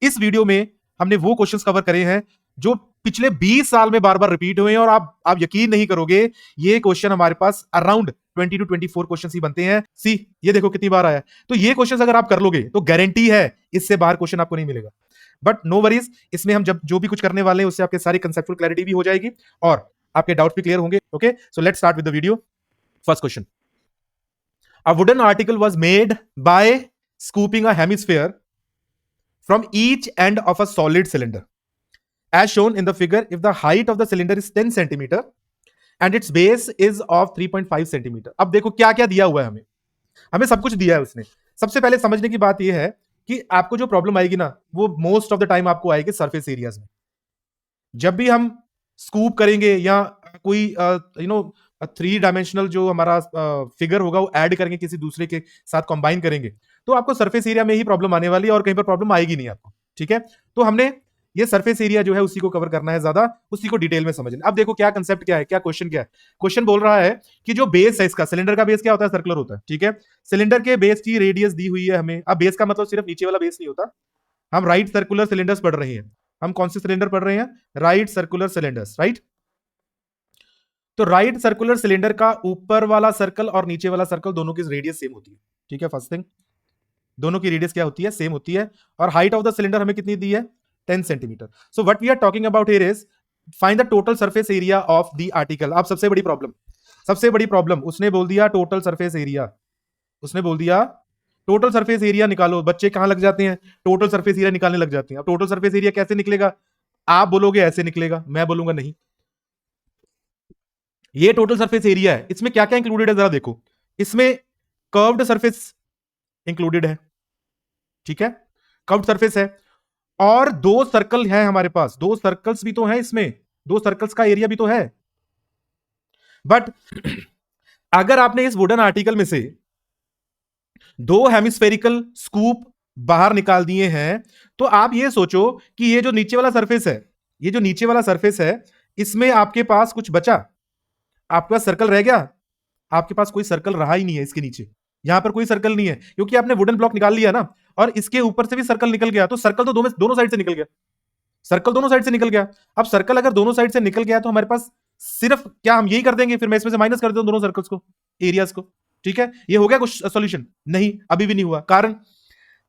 इस वीडियो में हमने वो क्वेश्चंस कवर करे हैं जो पिछले 20 साल में बार बार रिपीट हुए हैं, और आप यकीन नहीं करोगे, ये क्वेश्चन हमारे पास अराउंड 20 to 24 क्वेश्चन ही बनते हैं। सी, ये देखो कितनी बार आया। तो ये क्वेश्चन अगर आप कर लोगे तो गारंटी है इससे बाहर क्वेश्चन आपको नहीं मिलेगा। बट नो वरीज, इसमें हम जब जो भी कुछ करने वाले हैं उससे आपके सारी कंसेप्चुअल क्लैरिटी भी हो जाएगी और आपके डाउट भी क्लियर होंगे। Okay, so let's start with the video. First question, a wooden article was made by scooping a hemisphere from each end of a solid cylinder. As shown in the figure, if the height of the cylinder is 10 centimeter and its base is of 3.5 centimeter. अब देखो क्या क्या दिया हुआ है हमें, हमें सब कुछ दिया है उसने। सबसे पहले समझने की बात यह है कि आपको जो प्रॉब्लम आएगी ना, वो मोस्ट ऑफ द टाइम आपको आएगी सरफेस एरियाज में। जब भी हम स्कूप करेंगे या कोई थ्री डायमेंशनल जो हमारा फिगर होगा वो ऐड करेंगे, किसी दूसरे के साथ कंबाइन करेंगे, तो आपको सरफेस एरिया में ही प्रॉब्लम आने वाली है और कहीं पर प्रॉब्लम आएगी नहीं आपको। ठीक है, तो हमने ये सरफेस एरिया जो है उसी को कवर करना है, ज्यादा उसी को डिटेल में समझना। अब देखो क्या कंसेप्ट क्या है, क्या क्वेश्चन क्या है। क्वेश्चन बोल रहा है कि जो बेस है इसका, सिलेंडर का बेस क्या होता है, सर्कुलर होता है। ठीक है, सिलेंडर के बेस की रेडियस दी हुई है हमें। अब बेस का मतलब सिर्फ नीचे वाला बेस नहीं होता, हम राइट सर्कुलर सिलेंडर्स पढ़ रहे हैं। हम कौन से सिलेंडर पढ़ रहे हैं, राइट सर्कुलर सिलेंडर्स, राइट। तो राइट सर्कुलर सिलेंडर का ऊपर वाला सर्कल और नीचे वाला सर्कल दोनों की रेडियस सेम होती है। ठीक है, फर्स्ट थिंग, दोनों की रेडियस क्या होती है, सेम होती है। और हाइट ऑफ द सिलेंडर हमें कितनी दी है, 10 centimetre. So what we are talking about here is find the total surface area of the article. अब सबसे बड़ी प्रॉब्लम उसने बोल दिया टोटल सरफेस एरिया। उसने बोल दिया टोटल सरफेस एरिया निकालो। बच्चे कहां लग जाते हैं, टोटल सरफेस एरिया निकालने लग जाते हैं। अब टोटल सरफेस एरिया कैसे निकलेगा, आप बोलोगे ऐसे निकलेगा, मैं बोलूंगा नहीं। ये टोटल सरफेस एरिया है, इसमें क्या क्या इंक्लूडेड है जरा देखो। इसमें कर्व्ड सरफेस इंक्लूडेड है। ठीक है, कर्व्ड सरफेस है, और दो सर्कल है हमारे पास, दो सर्कल्स भी तो है इसमें, दो सर्कल्स का एरिया भी तो है। बट अगर आपने इस वुडन आर्टिकल में से दो हेमिस्फेरिकल स्कूप बाहर निकाल दिए हैं, तो आप ये सोचो कि ये जो नीचे वाला सरफेस है, ये जो नीचे वाला सरफेस है, इसमें आपके पास कुछ बचा, आपके पास सर्कल रह गया? आपके पास कोई सर्कल रहा ही नहीं है इसके नीचे, यहां पर कोई सर्कल नहीं है, क्योंकि आपने वुडन ब्लॉक निकाल लिया ना, और इसके ऊपर से भी सर्कल निकल गया, तो सर्कल तो दोनों साइड से निकल गया। सर्कल दोनों साइड से निकल गया। अब सर्कल अगर दोनों साइड से निकल गया तो हमारे पास सिर्फ क्या, हम यही कर देंगे, फिर मैं इसमें से माइनस कर देता हूं दोनों सर्कल्स को, एरियाज को। ठीक है, ये हो गया कुछ सॉल्यूशन? नहीं, अभी भी नहीं हुआ। कारण,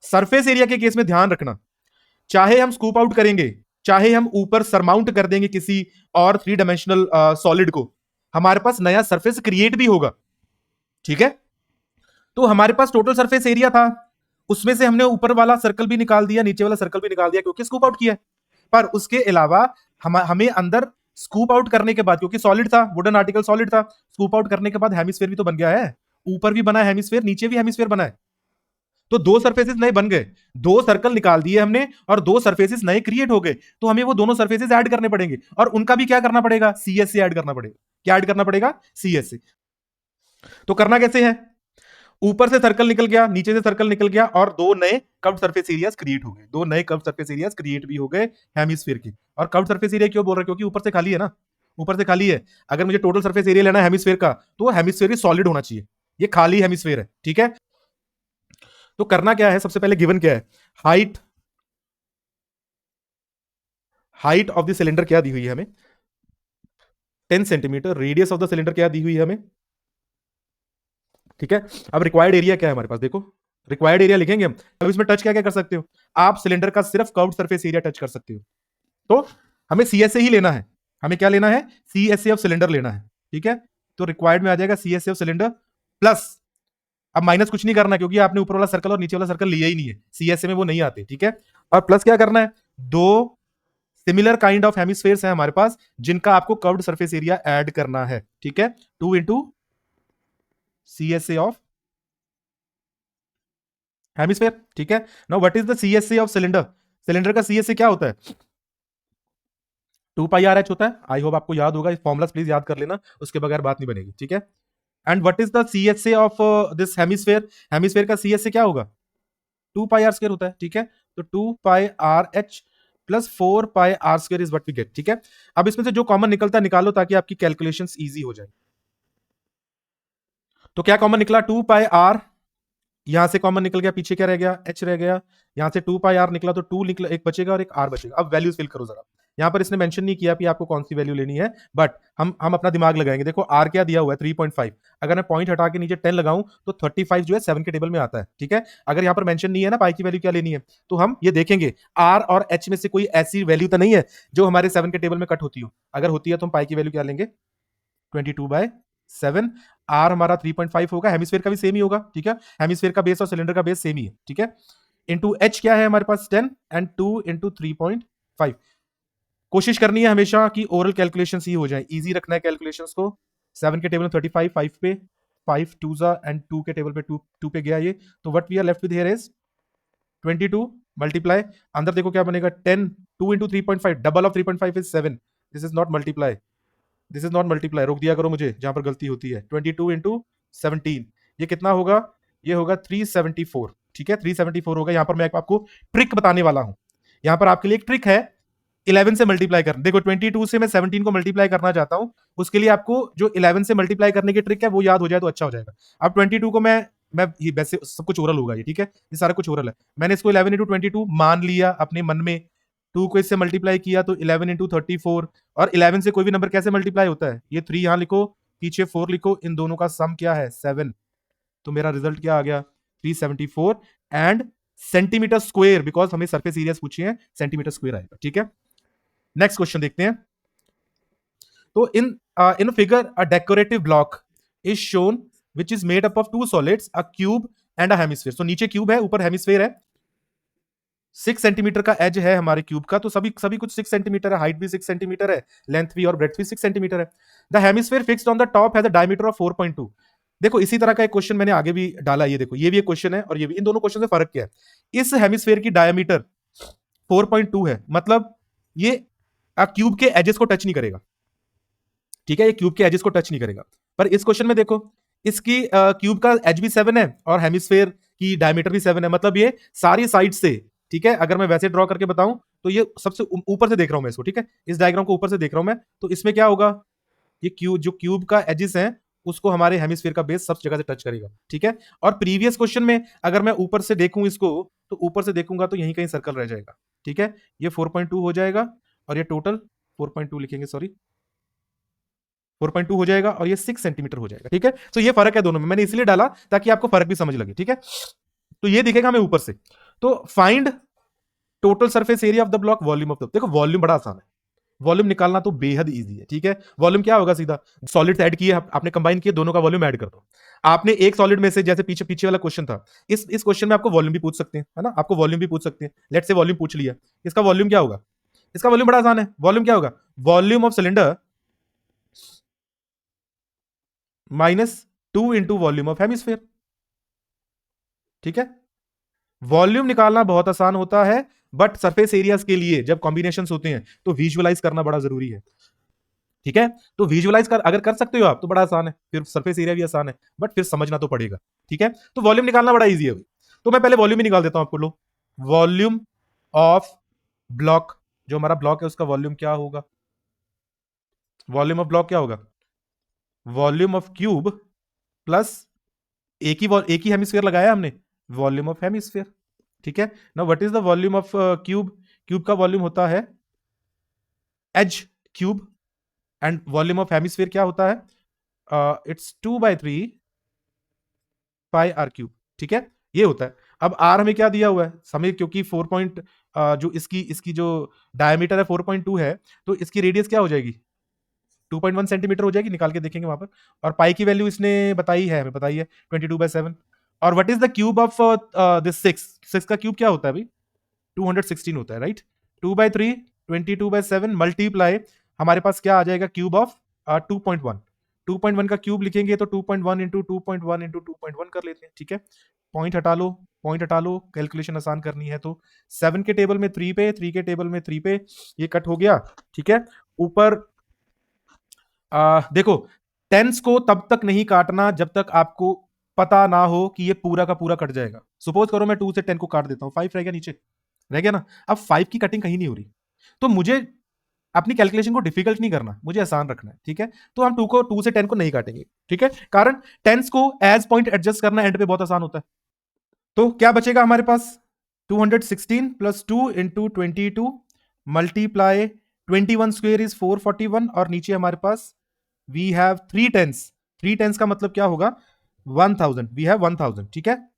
सरफेस एरिया के केस में ध्यान रखना, चाहे हम स्कूप आउट करेंगे, चाहे हम ऊपर सरमाउंट कर देंगे किसी और थ्री डायमेंशनल सॉलिड को, हमारे पास नया सरफेस क्रिएट भी होगा। ठीक है, तो हमारे पास टोटल सरफेस एरिया था, उसमें से हमने ऊपर वाला सर्कल भी निकाल दिया, नीचे वाला सर्कल भी निकाल दिया, क्योंकि स्कूप आउट किया। पर उसके अलावा हमें अंदर स्कूप आउट करने के बाद, क्योंकि सॉलिड था, वुडन आर्टिकल सॉलिड था, स्कूप आउट करने के बाद हेमिस्फेयर भी तो बन गया है, ऊपर भी बना है हेमिस्फेयर, नीचे भी हेमिस्फेयर बना है। तो दो सरफेसेस नए बन गए, दो सर्कल निकाल दिए हमने और दो सरफेसेस नए क्रिएट हो गए, तो हमें वो दोनों सरफेसेस ऐड करने पड़ेंगे, और उनका भी क्या करना पड़ेगा, सीएस से ऐड करना पड़ेगा। क्या ऐड करना पड़ेगा, सीएस से। तो करना कैसे है, ऊपर से सर्कल निकल गया, नीचे से सर्कल निकल गया, और दो नए कर्व्ड सरफेस एरियाज क्रिएट हो गए, दो नए कर्व्ड सरफेस एरियाज क्रिएट भी हो गए हेमिस्फीयर के। और कर्व्ड सरफेस एरिया क्यों बोल रहे हैं, क्योंकि ऊपर से खाली है ना, ऊपर से खाली है। अगर मुझे टोटल सरफेस एरिया लेना है हेमिस्फीयर का, तो हेमिस्फीयर सॉलिड होना चाहिए, ये खाली हेमिस्फीयर है। ठीक है, तो करना क्या है, सबसे पहले गिवन क्या है, हाइट ऑफ द सिलेंडर क्या दी हुई है हमें, 10 centimetre. Radius of the cylinder क्या दी हुई है हमें। ठीक है, अब रिक्वायर्ड एरिया क्या है हमारे पास, देखो रिक्वायर्ड एरिया लिखेंगे हम। अब इसमें टच क्या क्या कर सकते हो आप, सिलेंडर का सिर्फ कर्व्ड सरफेस एरिया टच कर सकते हो, तो हमें सीएसए ही लेना है। हमें क्या लेना है, सीएसए ऑफ सिलेंडर लेना है। ठीक है, तो रिक्वायर्ड में आ जाएगा सीएसए ऑफ सिलेंडर प्लस, अब माइनस कुछ नहीं करना, क्योंकि आपने ऊपर वाला सर्कल और नीचे वाला सर्कल लिया ही नहीं है, सीएसए में वो नहीं आते। ठीक है, और प्लस क्या करना है, दो सिमिलर काइंड ऑफ हेमिस्फेयर्स है हमारे पास, जिनका आपको कर्व्ड सरफेस एरिया ऐड करना है। ठीक है, 2 इंटू सीएसए ऑफ हेमिस्फेयर। ठीक है, now what is the CSA of cylinder, cylinder का सीएसए क्या होता है, 2πRh होता है। आई होप आपको याद होगा, इस फॉर्मुला प्लीज याद कर लेना, उसके बगैर बात नहीं बनेगी। ठीक है, and what is the CSA of this hemisphere, hemisphere का सीएसए क्या होगा, 2πr² होता है। ठीक है, तो 2πRh plus 4πr² is what we get. ठीक है, अब इसमें से जो कॉमन निकलता है निकालो, ताकि आपकी कैलकुलेशंस इजी हो जाए। तो क्या कॉमन निकला, 2πr यहां से कॉमन निकल गया, पीछे क्या रह गया, एच रह गया, यहां से 2 पाई आर निकला तो 2 निकला, एक बचेगा और एक आर बचेगा। अब वैल्यूज फिल करो जरा। यहां पर इसने मेंशन नहीं किया कि आपको कौन सी वैल्यू लेनी है, बट हम अपना दिमाग लगाएंगे। देखो आर क्या दिया हुआ है 3.5, अगर मैं पॉइंट हटा के नीचे 10 लगाऊं तो 35 जो है 7 के टेबल में आता है, ठीक है। अगर यहां पर मेंशन नहीं है ना पाई की वैल्यू क्या लेनी है, तो हम ये देखेंगे आर और एच में से कोई ऐसी वैल्यू तो नहीं है जो हमारे 7 के टेबल में कट होती हो। अगर होती है तो हम पाई की वैल्यू क्या लेंगे, 22/7। आर हमारा 3.5 होगा, हेमिस्फीयर का भी सेम ही होगा, ठीक है। हेमिस्फीयर का बेस और सिलेंडर का बेस सेम ही है, ठीक है। इंटू एच क्या है हमारे पास 10 एंड 2 इंटू 3.5। कोशिश करनी है हमेशा कि ओरल कैलकुलेशन ही हो जाए, इजी रखना है कैलकुलेशंस को। 7 के टेबल में 35, 5 पे 5 2 जा एंड 2 के टेबल पे 2 पे गया ये, तो what we are left with here is 22 multiply, अंदर देखो क्या बनेगा 10, 2 into 3.5, double of 3.5 is 7, this is not multiply, this is not multiply, रोक दिया करो मुझे जहां पर गलती होती है। 22 इंटू 17 ये कितना होगा, ये होगा 374, ठीक है 374 होगा। यहां पर मैं आपको ट्रिक बताने वाला हूं, यहां पर आपके लिए एक ट्रिक है 11 से मल्टीप्लाई करना। देखो 22 से मैं 17 को मल्टीप्लाई करना चाहता हूं, उसके लिए आपको जो 11 से मल्टीप्लाई करने की ट्रिक है वो याद हो जाए तो अच्छा हो जाएगा। अब 22 को मैं ये वैसे सब कुछ ओरल होगा ये, ठीक है, ये सारा कुछ ओरल है। मैंने इसको 11 इंटू 22 मान लिया अपने मन में, 2 को इससे मल्टीप्लाई किया तो 11 इंटू 34, और 11 से कोई भी नंबर कैसे मल्टीप्लाई होता है, ये 3 यहां लिखो, पीछे 4 लिखो, इन दोनों का सम क्या है 7, तो मेरा रिजल्ट क्या आ गया 374 एंड सेंटीमीटर स्क्वायर, बिकॉज हमें सरफेस एरिया पूछी है, सेंटीमीटर स्क्वायर आएगा, ठीक है। नेक्स्ट क्वेश्चन देखते हैं। तो in figure a decorative block is shown which is made up of two solids, a cube and a hemisphere. तो नीचे क्यूब है, ऊपर हेमिस्फीयर है। 6 सेंटीमीटर का एज है हमारे क्यूब का, तो सभी सभी कुछ 6 सेंटीमीटर है, हाइट भी 6 सेंटीमीटर है, लेंथ भी और ब्रेड्थ भी 6 सेंटीमीटर है। The hemisphere fixed on the top has a diameter of 4.2। देखो इसी तरह का एक क्वेश्चन मैंने आगे भी डाला, ये देखो ये भी एक क्वेश्चन है और ये भी, इन दोनों क्वेश्चन से फर्क क्या है। इस हेमिस्फीयर की डायमीटर 4.2 है, मतलब ये क्यूब के एजेस को टच नहीं करेगा, ठीक है, ये क्यूब के एजेस को टच नहीं करेगा। पर इस क्वेश्चन में देखो इसकी क्यूब का एज भी 7 है और हेमिस्फीयर की डायमीटर भी 7 है, मतलब ये सारी साइड से, ठीक है। अगर मैं वैसे ड्रॉ करके बताऊं तो ये सबसे ऊपर से देख रहा हूं मैं इसको, ठीक है, इस डायग्राम को ऊपर से देख रहा हूं मैं, तो इसमें क्या होगा, ये क्यूब जो क्यूब का एजेस है उसको हमारे हेमिस्फीयर का बेस सब जगह से टच करेगा, ठीक है। और प्रीवियस क्वेश्चन में अगर मैं ऊपर से देखूं इसको, तो ऊपर से देखूंगा तो यहीं कहीं सर्कल रह जाएगा, ठीक है। ये 4.2 हो जाएगा और ये टोटल 4.2 लिखेंगे, सॉरी 4.2 हो जाएगा और ये 6 सेंटीमीटर हो जाएगा, ठीक है। तो ये फर्क है दोनों में, मैंने इसलिए डाला ताकि आपको फर्क भी समझ लगे, ठीक है। तो ये दिखेगा हमें ऊपर से। तो find total surface area of the block, volume of the, देखो वॉल्यूम बड़ा आसान है, वॉल्यूम निकालना तो बेहद इजी है, ठीक है। वॉल्यूम क्या होगा, सीधा सॉलिड्स ऐड किए आपने, कंबाइन किए, दोनों का वॉल्यूम ऐड कर दो। आपने एक सॉलिड में से, जैसे पीछे पीछे वाला क्वेश्चन था, इस क्वेश्चन में आपको वॉल्यूम भी पूछ सकते हैं, है ना, आपको वॉल्यूम भी पूछ सकते हैं। लेट से वॉल्यूम पूछ लिया, इसका वॉल्यूम क्या होगा, इसका वॉल्यूम बड़ा आसान है, वॉल्यूम क्या होगा, volume of cylinder -2 into volume of hemisphere, ठीक है। वॉल्यूम निकालना बहुत आसान होता है, बट सरफेस एरियाज के लिए जब कॉम्बिनेशंस होते हैं तो विजुअलाइज करना बड़ा जरूरी है, ठीक है। तो विजुअलाइज कर अगर कर सकते हो आप तो बड़ा आसान है, फिर सरफेस एरिया भी आसान है, बट फिर समझना तो पड़ेगा, ठीक है। तो वॉल्यूम निकालना बड़ा इजी है, तो मैं पहले वॉल्यूम ही निकाल देता हूं आपको। लो, वॉल्यूम ऑफ ब्लॉक, जो हमारा ब्लॉक है उसका वॉल्यूम क्या होगा, वॉल्यूम ऑफ ब्लॉक क्या होगा, वॉल्यूम ऑफ क्यूब प्लस एक ही हेमिस्फीयर लगाया हमने, वॉल्यूम ऑफ हेमिस्फीयर, ठीक है ना। What is the volume of cube, cube का वॉल्यूम होता है H cube, and volume of hemisphere क्या होता है, इट्स 2/3 पाई आर क्यूब, ठीक है, ये होता है। अब आर हमें क्या दिया हुआ है हमें, क्योंकि 4 पॉइंट जो इसकी जो डायमीटर है 4.2 है, तो इसकी रेडियस क्या हो जाएगी 2.1 सेंटीमीटर हो जाएगी, निकाल के देखेंगे वहां पर। और पाई की वैल्यू इसने बताई है, हमें बताई है 22/7। और what is the cube of this 6 का क्यूब क्या होता है भाई, 216 होता है, राइट। 2/3 22/7 मल्टीप्लाई, हमारे पास क्या आ जाएगा, क्यूब ऑफ 2.1, 2.1 का क्यूब लिखेंगे तो 2.1 इंटू 2.1 इंटू 2.1 कर लेते हैं, ठीक है। पॉइंट हटा लो, पॉइंट हटा लो, कैलकुलेशन आसान करनी है तो 7 के टेबल में 3 पे, 3 के टेबल में 3 पे, ये कट हो गया, ठीक है। ऊपर देखो टेंस को तब तक नहीं काटना जब तक आपको पता ना हो कि ये पूरा का पूरा कट जाएगा। सपोज करो मैं 2 से 10 को काट देता हूं, 5 रह गया नीचे, रह गया ना। अब 5 की कटिंग कहीं नहीं हो रही, तो मुझे अपनी कैलकुलेशन को डिफिकल्ट नहीं करना, मुझे आसान रखना है, ठीक है। तो हम 2 से 10 को नहीं काटेंगे, ठीक है। कारण टेंस को एज पॉइंट एडजस्ट करना एंड पे बहुत आसान होता है, तो क्या बचेगा हमारे पास, 216 plus 2 into 22 multiply 21 square is 441, और नीचे हमारे पास वी हैव 3 टेंस। 3 टेंस का मतलब क्या होगा, 1000, वी हैव 1000, ठीक है।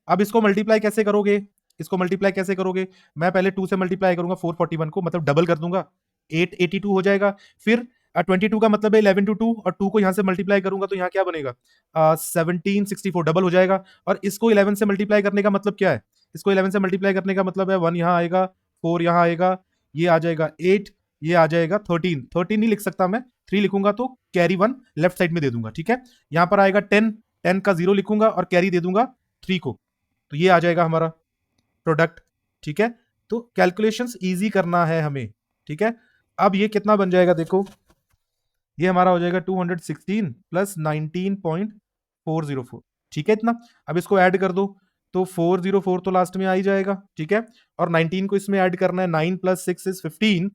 अब इसको मल्टीप्लाई कैसे करोगे, इसको मल्टीप्लाई कैसे करोगे, मैं पहले 2 से मल्टीप्लाई करूंगा 441 को, मतलब डबल कर दूंगा, 882 हो जाएगा। फिर 22 का मतलब है 11 टू 2, और 2 को यहां से मल्टीप्लाई करूंगा तो यहां क्या बनेगा, 1764, डबल हो जाएगा। और इसको 11 से मल्टीप्लाई करने का मतलब क्या है, इसको 11 से मल्टीप्लाई करने का मतलब है 1 यहां आएगा, 4 यहां आएगा, ये आ जाएगा 8, ये आ जाएगा 13। 13 नहीं लिख सकता मैं, 3 लिखूंगा तो कैरी 1 लेफ्ट साइड में दे दूंगा, ठीक है। यहां पर आएगा 10, 10 का 0 लिखूंगा और कैरी दे दूंगा 3 को, तो ये आ जाएगा हमारा प्रोडक्ट, ठीक है। तो कैलकुलेशंस इजी करना है हमें, ठीक है। अब ये कितना बन जाएगा देखो, ये हमारा हो जाएगा 216 प्लस 19.404, ठीक है इतना। अब इसको ऐड कर दो तो 404 तो लास्ट में आ ही जाएगा, ठीक है। और 19 को इसमें ऐड करना है, 9 plus 6 is 15,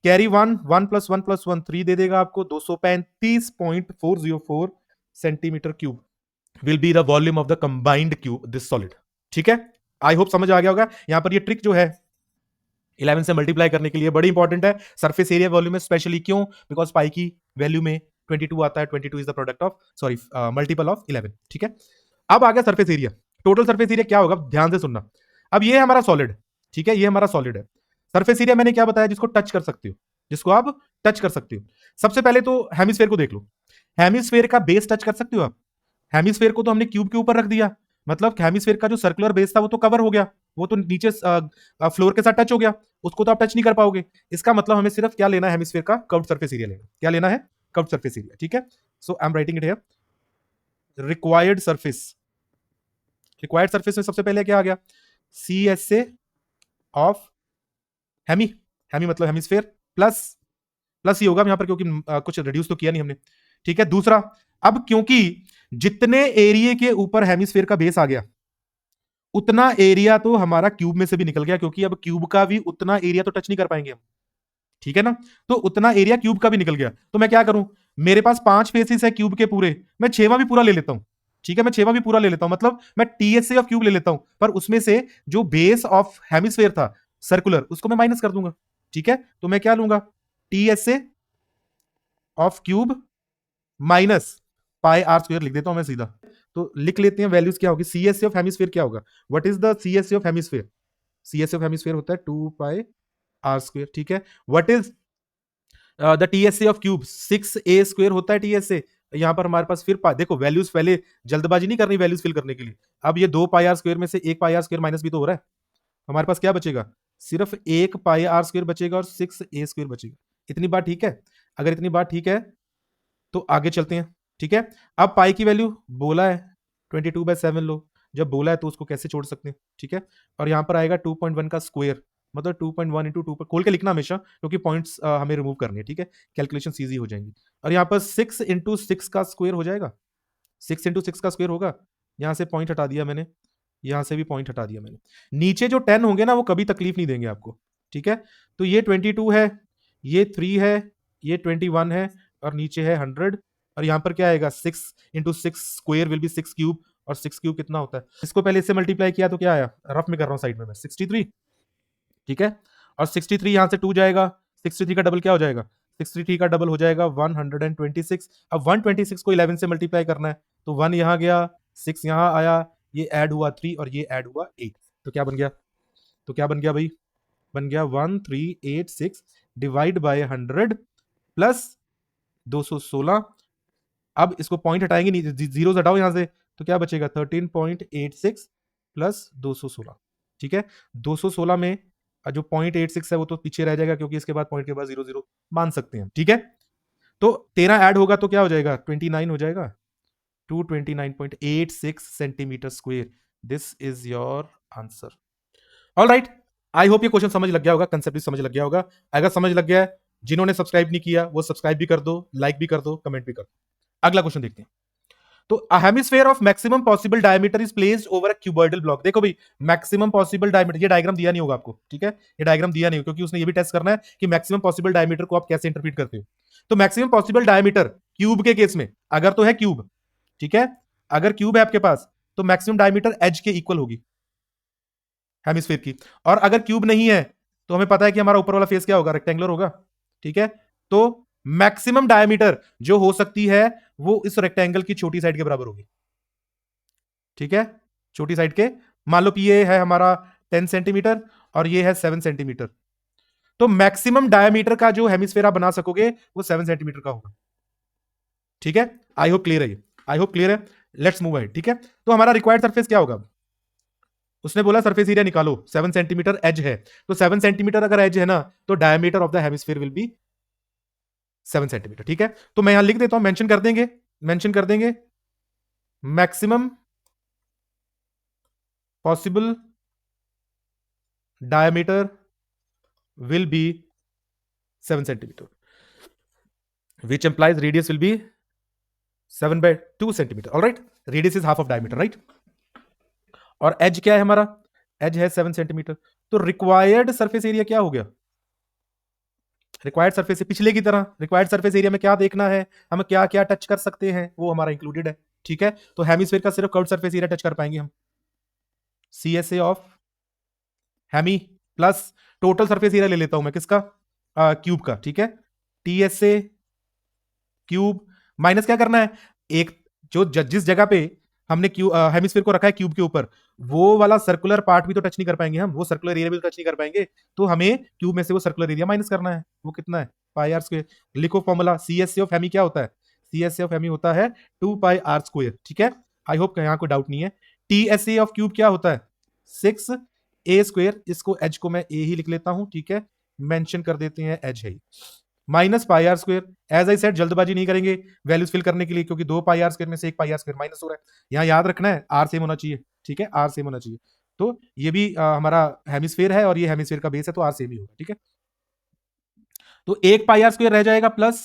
carry 1, 1 plus 1 plus 1 3 दे देगा आपको, 235.404 centimetre cube will be the volume of the combined cube this solid, ठीक है। आई होप समझ आ गया होगा। यहां पर ये ट्रिक जो है 11 से मल्टीप्लाई करने के लिए बड़ी इंपॉर्टेंट है, सरफेस एरिया वॉल्यूम में स्पेशली, क्यों, बिकॉज पाई की वैल्यू में 22 आता है, 22 is the product of, sorry, multiple of 11, ठीक है। अब आ गया surface area, total surface area क्या होगा, ध्यान से सुनना। अब ये है हमारा सॉलिड, ठीक है, ये हमारा सॉलिड है। सरफेस एरिया मैंने क्या बताया, जिसको टच कर सकते हो, जिसको आप टच कर सकते हो। सबसे पहले तो हेमिस्फेयर को देख लो, हेमिस्फेयर का बेस टच कर सकते हो आप। हेमिस्फेयर को तो हमने क्यूब के ऊपर रख दिया, मतलब हेमिस्फेयर का जो सर्कुलर बेस था वो तो कवर हो गया, वो तो नीचे फ्लोर के साथ टच हो गया, उसको तो आप टच नहीं कर पाओगे। इसका मतलब हमें सिर्फ क्या लेना है, हेमिस्फेयर का कर्व्ड सरफेस एरिया लेना, क्या लेना है, कर्व्ड सरफेस एरिया, ठीक है। So I am writing it here, required surface, required surface में सबसे पहले क्या आ गया, C S A of hemi, hemi मतलब हेमिस्फेयर, प्लस, प्लस ही होगा यहां पर क्योंकि कुछ रिड्यूस तो किया नहीं हमने, ठीक है। दूसरा, अब क्योंकि जितने एरिया के ऊपर हेमिस्फेयर का बेस आ गया उतना एरिया तो हमारा क्यूब में से भी निकल गया, क्योंकि अब क्यूब का भी उतना एरिया तो टच नहीं कर पाएंगे हम, ठीक है ना। तो उतना एरिया क्यूब का भी निकल गया, तो मैं क्या करूं, मेरे पास 5 फेसेस है क्यूब के पूरे, मैं 6वां भी पूरा ले लेता हूं, ठीक है, मैं 6वां भी पूरा ले लेता हूं, मतलब मैं टीएसए ऑफ क्यूब ले लेता हूं, पर उसमें से जो बेस ऑफ हेमिस्फेयर था सर्कुलर, उसको मैं माइनस कर दूंगा, ठीक है। तो मैं क्या लूंगा, TSA of cube minus pi r square लिख देता हूं मैं सीधा। तो लिख लेते हैं वैल्यूज क्या होगी, सीएसए ऑफ हेमिस्फीयर क्या होगा, what is the CSA of hemisphere, CSA of hemisphere होता है 2 पाई आर स्क्वायर, ठीक है। What is the TSA of cube, 6a square होता है टीएसए। यहां पर हमारे पास फिर देखो वैल्यूज, पहले जल्दबाजी नहीं करनी वैल्यूज फिल करने के लिए। अब ये 2 पाई आर स्क्वायर में से 1 पाई आर स्क्वायर माइनस भी तो हो रहा है, हमारे पास क्या बचेगा, सिर्फ 1 पाई आर स्क्वायर बचेगा और 6a स्क्वायर बचेगा। इतनी बात ठीक है, अगर इतनी बात ठीक है तो आगे चलते हैं, ठीक है। अब पाई की वैल्यू बोला है 22/7 लो, जब बोला है तो उसको कैसे छोड़ सकते हैं, ठीक है। और यहां पर आएगा 2.1 का स्क्वायर, मतलब 2.1 इंटू 2 पर खोल के लिखना हमेशा, क्योंकि पॉइंट्स हमें रिमूव करनी है, ठीक है, कैलकुलेशन ईजी हो जाएंगी। और यहाँ पर 6 इंटू 6 का स्क्वायर हो जाएगा, 6 इंटू 6 का स्क्वायर होगा, यहां से पॉइंट हटा दिया मैंने, यहां से भी पॉइंट हटा दिया मैंने। नीचे जो 10 होंगे ना वो कभी तकलीफ नहीं देंगे आपको, ठीक है। तो ये 22 है, ये 3 है, ये 21 है, और नीचे है 100। और यहां पर क्या आएगा, 6 into 6 square will be 6 cube, और 6 क्यूब कितना होता है, इसको पहले इससे मल्टीप्लाई किया तो क्या आया, रफ में कर रहा हूं साइड में मैं, 63, ठीक है। और 63 यहां से 2 जाएगा, 63 का डबल क्या हो जाएगा, 63 का डबल हो जाएगा 126। अब 126 को 11 से मल्टीप्लाई करना है, तो 1 यहां गया, 6 यहां आया, ये ऐड हुआ 3 और ये ऐड हुआ 8, तो क्या बन गया, तो क्या बन गया भाई, बन गया 1386 डिवाइड बाय 100 प्लस 216। अब इसको पॉइंट हटाएंगे, जीरो हटाओ यहां से, तो क्या बचेगा 13.86 प्लस 216, ठीक है। 216 में जो 0.86 है वो तो पीछे रह जाएगा, क्योंकि इसके बाद पॉइंट के बाद 00 मान सकते हैं, ठीक है। तो 13 ऐड होगा तो क्या हो जाएगा, 29 हो जाएगा, 229.86 centimetre square, this is your answer. All right, I hope ये क्वेश्चन समझ लग गया होगा, कंसेप्ट भी समझ लग गया होगा। अगर समझ लग गया है, जिन्होंने सब्सक्राइब नहीं किया वो सब्सक्राइब भी कर दो, लाइक भी कर दो, कमेंट भी कर दो। अगला क्वेश्चन देखते हैं। तो अ hemisphere of maximum possible diameter is placed over a cuboidal block. देखो भाई, मैक्सिमम पॉसिबल डायमीटर, ये डायग्राम दिया नहीं होगा आपको, ठीक है, ये डायग्राम दिया नहीं होगा, क्योंकि उसने ये भी टेस्ट करना है कि मैक्सिमम पॉसिबल डायमीटर को आप कैसे इंटरप्रेट करते हो। तो मैक्सिमम पॉसिबल डायमीटर क्यूब के केस में, अगर तो है क्यूब, ठीक है, अगर क्यूब है आपके पास तो मैक्सिमम डायमीटर एज के इक्वल होगी, हेमिस्फीयर की। और अगर क्यूब नहीं है तो हमें पता है कि हमारा ऊपर वाला फेस क्या होगा, रेक्टेंगुलर होगा, ठीक है। तो मैक्सिमम डायमीटर जो हो सकती है वो इस रेक्टेंगल की छोटी साइड के बराबर होगी, ठीक है, छोटी साइड के। मान लो ये है हमारा 10 सेंटीमीटर और ये है 7 सेंटीमीटर, तो मैक्सिमम डायमीटर का जो हेमिस्फीयर आप बना सकोगे वो 7 सेंटीमीटर का होगा, ठीक है। आई होप क्लियर है ये, आई होप क्लियर है। लेट्स मूव अहेड, ठीक है। तो हमारा रिक्वायर्ड सरफेस क्या होगा, उसने बोला सरफेस एरिया निकालो, 7 सेंटीमीटर एज है, तो 7 सेंटीमीटर अगर एज है ना तो diameter of the hemisphere will be 7 centimetre, ठीक है। तो मैं यहां लिख देता हूं, मेंशन कर देंगे, मेंशन कर देंगे maximum possible diameter will be 7 centimetre, which implies radius will be 7/2 centimetre, alright. Radius is half of diameter, right. और एज क्या है हमारा, एज है 7 सेंटीमीटर। तो रिक्वायर्ड सरफेस एरिया क्या हो गया, रिक्वायर्ड सरफेस पिछले की तरह, रिक्वायर्ड सरफेस एरिया में क्या देखना है, हम क्या क्या टच कर सकते हैं वो हमारा इंक्लूडेड है, ठीक है। तो हेमिस्फीयर का सिर्फ कर्व्ड सरफेस एरिया टच कर पाएंगे हम, CSA of hemi plus total surface area ले लेता हूं मैं किसका, क्यूब का, ठीक है। TSA क्यूब माइनस क्या करना है, एक जो जिस जगह पे हमने हेमिस्फीयर को रखा है क्यूब के ऊपर, वो वाला सर्कुलर पार्ट भी तो टच नहीं कर पाएंगे हम, वो सर्कुलर एरिया भी तो टच नहीं कर पाएंगे, तो हमें क्यूब में से वो सर्कुलर एरिया माइनस करना है, वो कितना है, पाई आर स्क्वायर। लिखो फॉर्मूला, CSA ऑफ हेमी क्या होता है, CSA ऑफ हेमी होता है 2 पाई आर स्क्वायर, ठीक है। आई होप यहाँ कोई डाउट नहीं है। TSA ऑफ क्यूब क्या होता है 6a स्क्वायर, इसको एज को मैं ए ही लिख लेता हूं, ठीक है, मेंशन कर देते हैं एज है minus pi r square. As I said जल्दबाजी नहीं करेंगे वैल्यूज फिल करने के लिए, क्योंकि 2 पाई आर स्क्वायर में से 1 पाई आर स्क्वायर माइनस हो रहा है, यहाँ याद रखना है आर सेम होना चाहिए, ठीक है, आर सेम होना चाहिए। तो ये भी हमारा हेमिस्फीयर है और ये हेमिस्फीयर का बेस है, तो आर सेम ही होगा, ठीक है। तो 1 पाई आर स्क्वायर रह जाएगा plus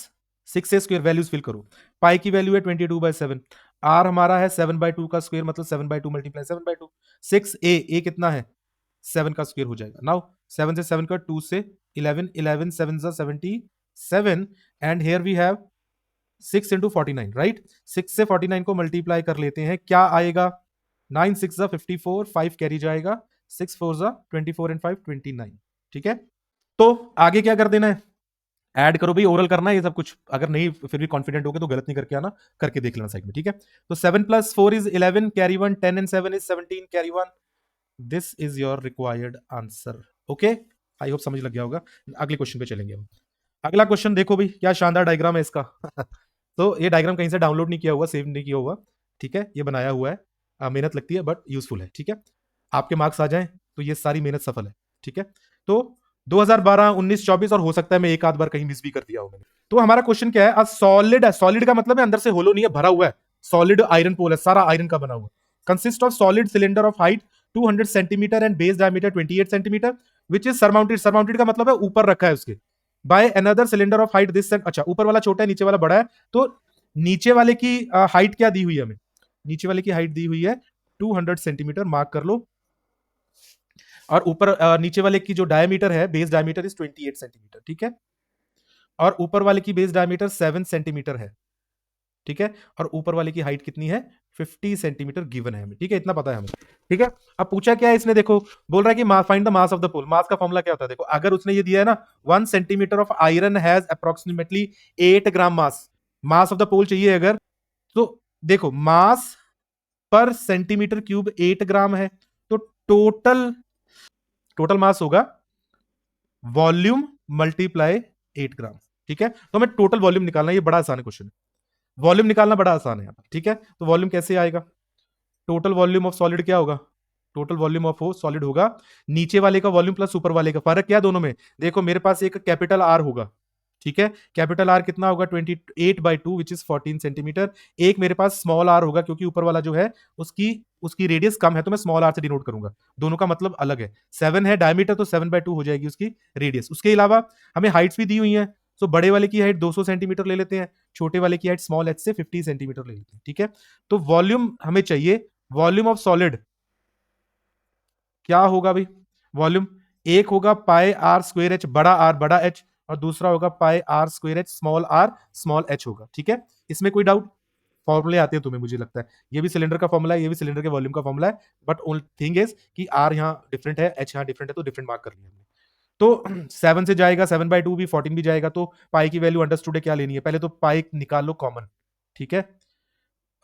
6a square, values fill करो। पाई की वैल्यू है 22/7, आर हमारा है 7/2 का स्क्वायर, मतलब 7/2 मल्टीप्लाई 7/2, 6a कितना है 7 का स्क्वायर हो जाएगा। नाउ 7 से 7 का 2 से 11, 11 7 77 and here we have 6 into 49, right. 6 से 49 को मल्टीप्लाई कर लेते हैं, क्या आएगा, 9 6 54, 5 कैरी जाएगा, 6 4 24 एंड 5 29, ठीक है। तो आगे क्या कर देना है, ऐड करो भाई, ओरल करना है ये सब कुछ, अगर नहीं फिर भी कॉन्फिडेंट हो गए तो गलत नहीं करके आना, करके देख लेना साइड में, ठीक है। तो 7 + 4 is 11 carry 1, 10 and 7 is 17 carry 1, this is your required answer, okay. I hope समझ लग गया होगा। अगले क्वेश्चन पे चलेंगे हम। अगला क्वेश्चन देखो भाई, क्या शानदार डायग्राम है इसका तो ये डायग्राम कहीं से डाउनलोड नहीं किया हुआ, सेव नहीं किया हुआ, ठीक है, ये बनाया हुआ है, मेहनत लगती है बट यूजफुल है, ठीक है। आपके मार्क्स आ जाएं तो ये सारी मेहनत सफल है, ठीक है। तो 2012 19 24 और हो सकता है मैं एक आध बार कहीं मिस भी कर दिया हो मैंने। तो हमारा क्वेश्चन क्या है, सॉलिड है, सॉलिड का मतलब है अंदर से होलो नहीं है, भरा हुआ है, सॉलिड आयरन पोल है, सारा आयरन का बना हुआ, consist of solid cylinder of height 200 centimetre and base diameter 28 centimetre which is surmounted, surmounted का मतलब है ऊपर रखा है उसके, by another cylinder of height this, अच्छा ऊपर वाला छोटा है नीचे वाला बड़ा है, तो नीचे वाले की हाइट क्या दी हुई है हमें, नीचे वाले की हाइट दी हुई है 200 सेंटीमीटर, मार्क कर लो। और ऊपर नीचे वाले की जो डायमीटर है, बेस डायमीटर इज 28 सेंटीमीटर, ठीक है। और ऊपर वाले की बेस डायमीटर 7 सेंटीमीटर है, ठीक है। और ऊपर वाले की हाइट कितनी है 50 सेंटीमीटर गिवन है हमें, ठीक है, इतना पता है हमें, ठीक है। अब पूछा क्या है इसने, देखो बोल रहा है कि find the mass of the pole, mass का फॉर्मूला क्या होता है, देखो अगर उसने ये दिया है ना 1 centimetre of iron has approximately 8 gram mass, mass of the pole चाहिए अगर, तो देखो मास पर सेंटीमीटर क्यूब 8 ग्राम है, तो टोटल टोटल मास होगा वॉल्यूम मल्टीप्लाई 8 ग्राम, ठीक है। तो हमें टोटल वॉल्यूम निकालना है, ये बड़ा आसान क्वेश्चन है, वॉल्यूम निकालना बड़ा आसान है, ठीक है। तो वॉल्यूम कैसे आएगा, टोटल वॉल्यूम ऑफ सॉलिड क्या होगा, टोटल वॉल्यूम ऑफ सॉलिड होगा नीचे वाले का वॉल्यूम प्लस ऊपर वाले का, फर्क क्या दोनों में, देखो मेरे पास एक कैपिटल आर होगा, ठीक है, कैपिटल आर कितना होगा 28/2 विच इज 14 सेंटीमीटर, एक मेरे पास स्मॉल आर होगा क्योंकि ऊपर वाला जो है उसकी उसकी रेडियस कम है तो मैं स्मॉल आर से डिनोट करूंगा, दोनों का मतलब अलग है, 7 है डायमीटर तो 7/2 हो जाएगी उसकी रेडियस। उसके अलावा हमें हाइट्स भी दी हुई है, तो बड़े वाले की हाइट 200 सेंटीमीटर ले लेते हैं, छोटे वाले की हाइट स्मॉल एच से 50 सेंटीमीटर ले लेते हैं, ठीक है। तो वॉल्यूम हमें चाहिए, वॉल्यूम ऑफ सॉलिड क्या होगा भाई, वॉल्यूम एक होगा पाई आर स्क्वायर एच, बड़ा आर बड़ा एच, और दूसरा होगा pi r square h small r small h होगा, ठीक है। इसमें कोई डाउट, फॉर्मूले आते हैं तुम्हें, मुझे लगता है ये भी सिलेंडर का फॉर्मूला है, ये भी सिलेंडर के वॉल्यूम का फॉर्मूला है, बट ओनली थिंग इज कि आर यहाँ डिफरेंट है, एच यहाँ डिफरेंट है, तो डिफरेंट मार्क कर लिया हमने। तो 7 से जाएगा, 7/2 भी, 14 भी जाएगा, तो पाई की वैल्यू अंडरस्टूड है क्या लेनी है, पहले तो पाई निकाल लो कॉमन, ठीक है,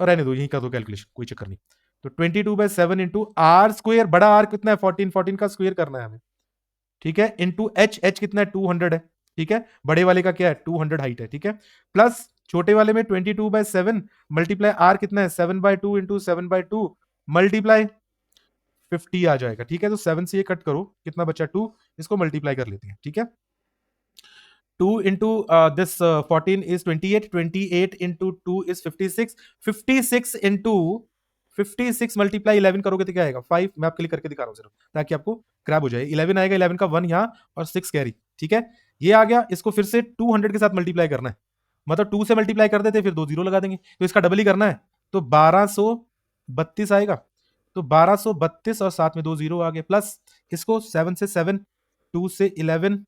और रहने दो, यहीं कर दो कैलकुलेशन, कोई चक्कर नहीं। तो 22/7 इंटू आर स्क्वायर, बड़ा आर कितना है 14, 14 का स्क्वायर करना है हमें, ठीक है, इंटू एच, एच कितना है 200 है, ठीक है, बड़े वाले का क्या है 200 हाइट है, ठीक है, प्लस छोटे वाले में 22/7 मल्टीप्लाई आर कितना है 7/2 इंटू 7/2 मल्टीप्लाई 50 आ जाएगा, ठीक है, तो 7 से ये कट करो, कितना बचा 2, इसको मल्टीप्लाई कर लेते हैं, ठीक है, 2 into this 14 is 28, 28 into 2 is 56, 56 into 56 multiply 11 करोगे तो क्या आएगा 5, मैं आपके लिए करके दिखा रहा हूँ सिर्फ ताकि आपको क्रैब हो जाए, 11 आएगा, 11 का 1 यहाँ और 6 कैरी, ठीक है, ये आ गया, इसको फिर से 200 के साथ मल्टीप्लाई करना है, मतलब 2 से मल्टीप्लाई कर देते फिर 2 जीरो लगा देंगे, तो इसका डबल ही करना है, तो 1232 आएगा, तो 1232 और साथ में 2 जीरो आ गए, प्लस इसको 7 से 7, 2 से 11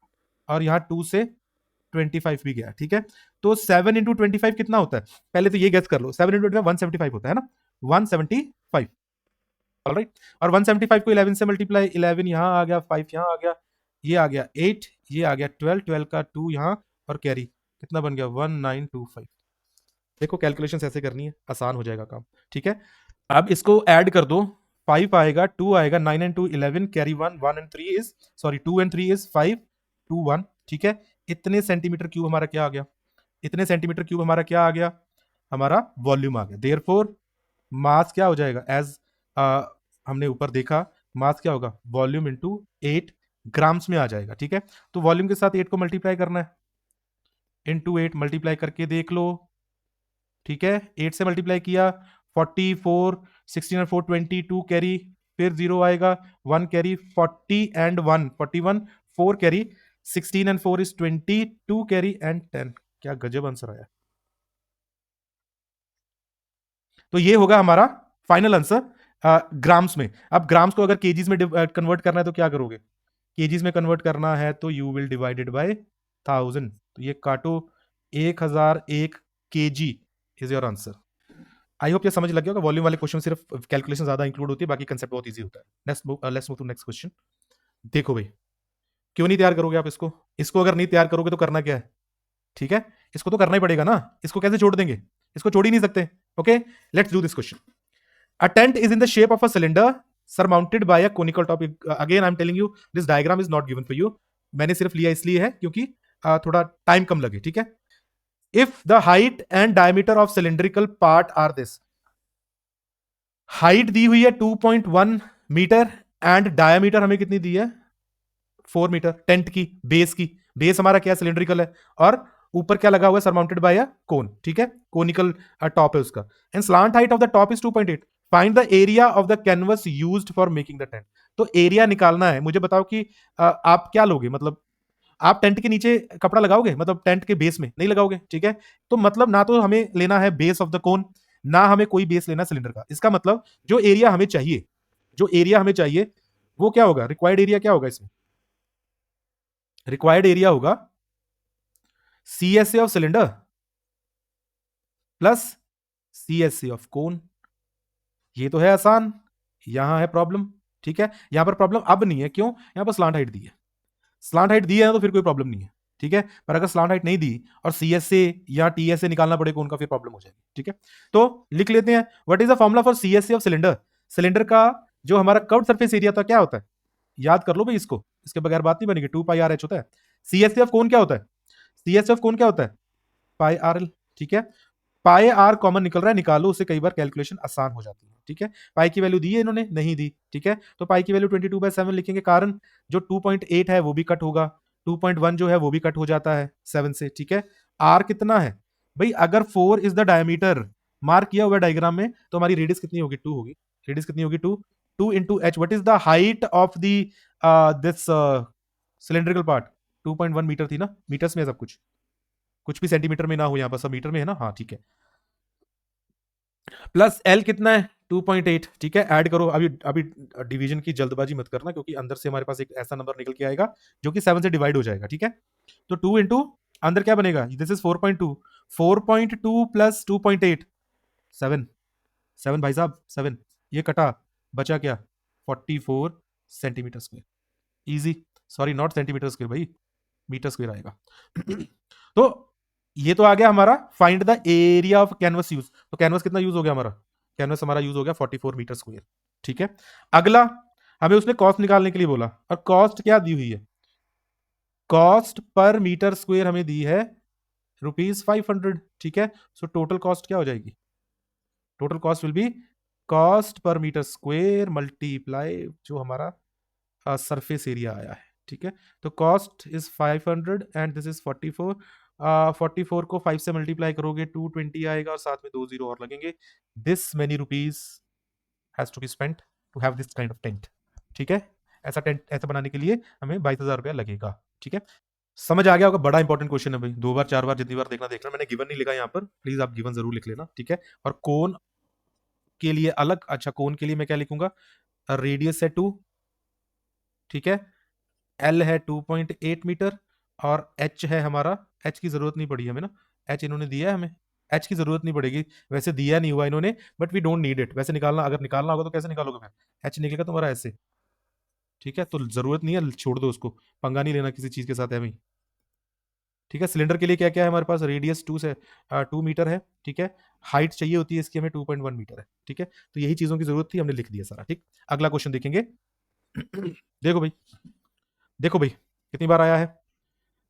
और यहाँ 2 से 25 भी गया, ठीक है, तो 7 इंटू 25 कितना होता है, पहले तो ये गेस कर लो, 7 इंटू 25 175 होता है ना, 175, ऑलराइट, और 175 को 11 से मल्टीप्लाई, 11 यहाँ आ गया, 5 यहाँ आ गया, ये आ गया 8, ये आ गया 12, 12 का 2 यहाँ और कैरी, कितना बन गया 1925। देखो कैलकुलेशन ऐसे करनी है, आसान हो जाएगा काम, ठीक है, अब इसको ऐड कर दो, 5 आएगा, 2 आएगा, 9 and 2 11, carry 1, 1 and 3 is, sorry 2 and 3 is 5, 2 1, ठीक है, इतने सेंटीमीटर क्यूब हमारा क्या आ गया, इतने सेंटीमीटर क्यूब हमारा क्या आ गया, हमारा वॉल्यूम आ गया, देयरफॉर मास क्या हो जाएगा, एज हमने ऊपर देखा, मास क्या होगा, वॉल्यूम इंटू 8 ग्राम्स में आ जाएगा, ठीक है, तो वॉल्यूम के साथ 8 को मल्टीप्लाई करना है, इंटू 8 मल्टीप्लाई करके देख लो, ठीक है, 8 से मल्टीप्लाई किया, 44, 16 और 4 22 कैरी, फिर 0 आएगा, 1 carry, 40 and 1 41, 4 carry, 16 and 4 is 22 carry and 10, क्या गजब आंसर आया, तो ये होगा हमारा फाइनल आंसर ग्राम्स में। अब ग्राम्स को अगर केजीज में कन्वर्ट करना है तो क्या करोगे, केजीज में कन्वर्ट करना है तो यू विल डिवाइडेड बाय 1000, तो ये काटो, 1001 KG is your answer. I hope ये समझ लग गया होगा, वॉल्यूम वाले क्वेश्चन में सिर्फ कैलकुलेशन ज्यादा इंक्लूड होती है, बाकी कंसेप्ट बहुत इजी होता है। Let's move to next question. देखो भाई, क्यों नहीं तैयार करोगे आप इसको, इसको अगर नहीं तैयार करोगे तो करना क्या है, ठीक है, इसको तो करना ही पड़ेगा ना, इसको कैसे छोड़ देंगे, इसको छोड़ ही नहीं सकते, okay, let's do this question. A tent is in the shape of a cylinder surmounted by a conical top. Again, I'm telling you, this diagram is not given for you. मैंने सिर्फ लिया इसलिए है क्योंकि थोड़ा टाइम कम लगे, ठीक है। If the height and diameter of cylindrical part are this, height दी हुई है 2.1 मीटर एंड डायमीटर हमें कितनी दी है 4 मीटर, टेंट की बेस की, बेस हमारा क्या सिलिंड्रिकल है और ऊपर क्या लगा हुआ है सरमाउंटेड बाय अ कोन, ठीक है, कोनिकल टॉप है उसका, and slant height of the top is 2.8, find the area of the canvas used for making the tent. तो एरिया निकालना है, मुझे बताओ कि आप क्या लोगे, मतलब आप टेंट के नीचे कपड़ा लगाओगे, मतलब टेंट के बेस में नहीं लगाओगे, ठीक है, तो मतलब ना तो हमें लेना है बेस ऑफ द कोन, ना हमें कोई बेस लेना सिलेंडर का, इसका मतलब जो एरिया हमें चाहिए, जो एरिया हमें चाहिए वो क्या होगा, रिक्वायर्ड एरिया क्या होगा इसमें, रिक्वायर्ड एरिया होगा CSA of cylinder plus CSA of cone. ये तो है आसान, यहां है प्रॉब्लम, ठीक है, यहां पर प्रॉब्लम अब नहीं है, क्यों, यहां पर स्लांट हाइट दी है, स्लांट हाइट दी है तो फिर कोई प्रॉब्लम नहीं है, ठीक है, पर अगर स्लांट हाइट नहीं दी और CSA या TSA निकालना पड़ेगा उनका, फिर प्रॉब्लम हो जाएगी, ठीक है, तो लिख लेते हैं, what is the formula for CSA of cylinder, cylinder का जो हमारा कर्व्ड सरफेस एरिया था क्या होता है, याद कर लो भाई इसको, इसके बगैर बात नहीं बनेगी, 2πRh होता है। CSA ऑफ कोन क्या होता है, CSA ऑफ कोन क्या होता है πRL, ठीक है, पाए आर कॉमन निकल रहा है, निकालो उसे, कई बार कैलकुलेशन आसान हो जाती है, ठीक है, पाई की वैल्यू दी है इन्होंने, नहीं दी, ठीक है, तो पाई की वैल्यू 22/7 लिखेंगे, कारण जो 2.8 है वो भी कट होगा, 2.1 जो है वो भी कट हो जाता है 7 से, ठीक है, आर कितना है भाई, अगर 4 इज द डायमीटर मार्क किया हुआ डायग्राम में, तो हमारी रेडियस कितनी होगी 2 होगी, रेडियस कितनी होगी 2, 2 into h, what is the height of the this cylindrical part, 2.1 metre थी ना, मीटर्स में सब कुछ भी सेंटीमीटर में ना हो, यहां पर सब मीटर में है ना, हाँ ठीक है, प्लस एल कितना है 2.8, ठीक है, ऐड करो, अभी अभी डिवीजन की जल्दबाजी मत करना, क्योंकि अंदर से हमारे पास एक ऐसा नंबर निकल के आएगा जो कि 7 से डिवाइड हो जाएगा, ठीक है, तो 2 इंटू अंदर क्या बनेगा, दिस इज 4.2, 4.2 प्लस 2.8 7 7 भाई साहब 7, ये कटा, बचा क्या 44 centimetre square. Easy, sorry not centimetre square भाई, मीटर स्क्वायर आएगा। तो ये तो आ गया हमारा find the area of canvas use. तो कैनवस कितना यूज हो गया हमारा, कैनवस हमारा यूज हो गया 44 मीटर स्क्वायर। ठीक है, अगला हमें उसने कॉस्ट निकालने के लिए बोला, और कॉस्ट क्या दी हुई है, कॉस्ट पर मीटर स्क्वायर हमें दी है ₹500। ठीक है, सो टोटल कॉस्ट क्या हो जाएगी, total cost will be cost per metre square multiply जो हमारा सरफेस एरिया आया है। ठीक है, तो cost is 500 and this is 44। 44 को 5 से मल्टीप्लाई करोगे 220 आएगा, और साथ में 2 जीरो और लगेंगे। This many rupees has to be spent to have this kind of tent. ठीक है, ऐसा टेंट ऐसा बनाने के लिए हमें 22,000 रुपया लगेगा। ठीक है, समझ आ गया होगा, बड़ा इंपॉर्टेंट क्वेश्चन है भाई, 2 बार 4 बार जितनी बार देखना देखना। मैंने गिवन नहीं लिखा यहाँ पर, प्लीज आप गिवन जरूर लिख लेना। ठीक है, और कोन के लिए अलग, अच्छा कोन के लिए मैं क्या लिखूंगा, रेडियस है 2, ठीक है, एल है 2.8 मीटर, और एच है हमारा, एच की जरूरत नहीं पड़ी हमें ना, एच इन्होंने दिया है हमें, एच की जरूरत नहीं पड़ेगी, वैसे दिया नहीं हुआ इन्होंने, but we don't need it. वैसे निकालना, अगर निकालना होगा तो कैसे निकालोगे फिर, एच निकलेगा तुम्हारा ऐसे। ठीक है, तो जरूरत नहीं है, छोड़ दो उसको, पंगा नहीं लेना किसी चीज के साथ है भाई। ठीक है, सिलेंडर के लिए क्या क्या है हमारे पास, रेडियस 2 मीटर है। ठीक है, हाइट चाहिए होती है इसकी हमें 2.1 मीटर है। ठीक है, तो यही चीजों की जरूरत थी, हमने लिख दिया सारा। ठीक, अगला क्वेश्चन देखेंगे। देखो भाई, देखो भाई कितनी बार आया है,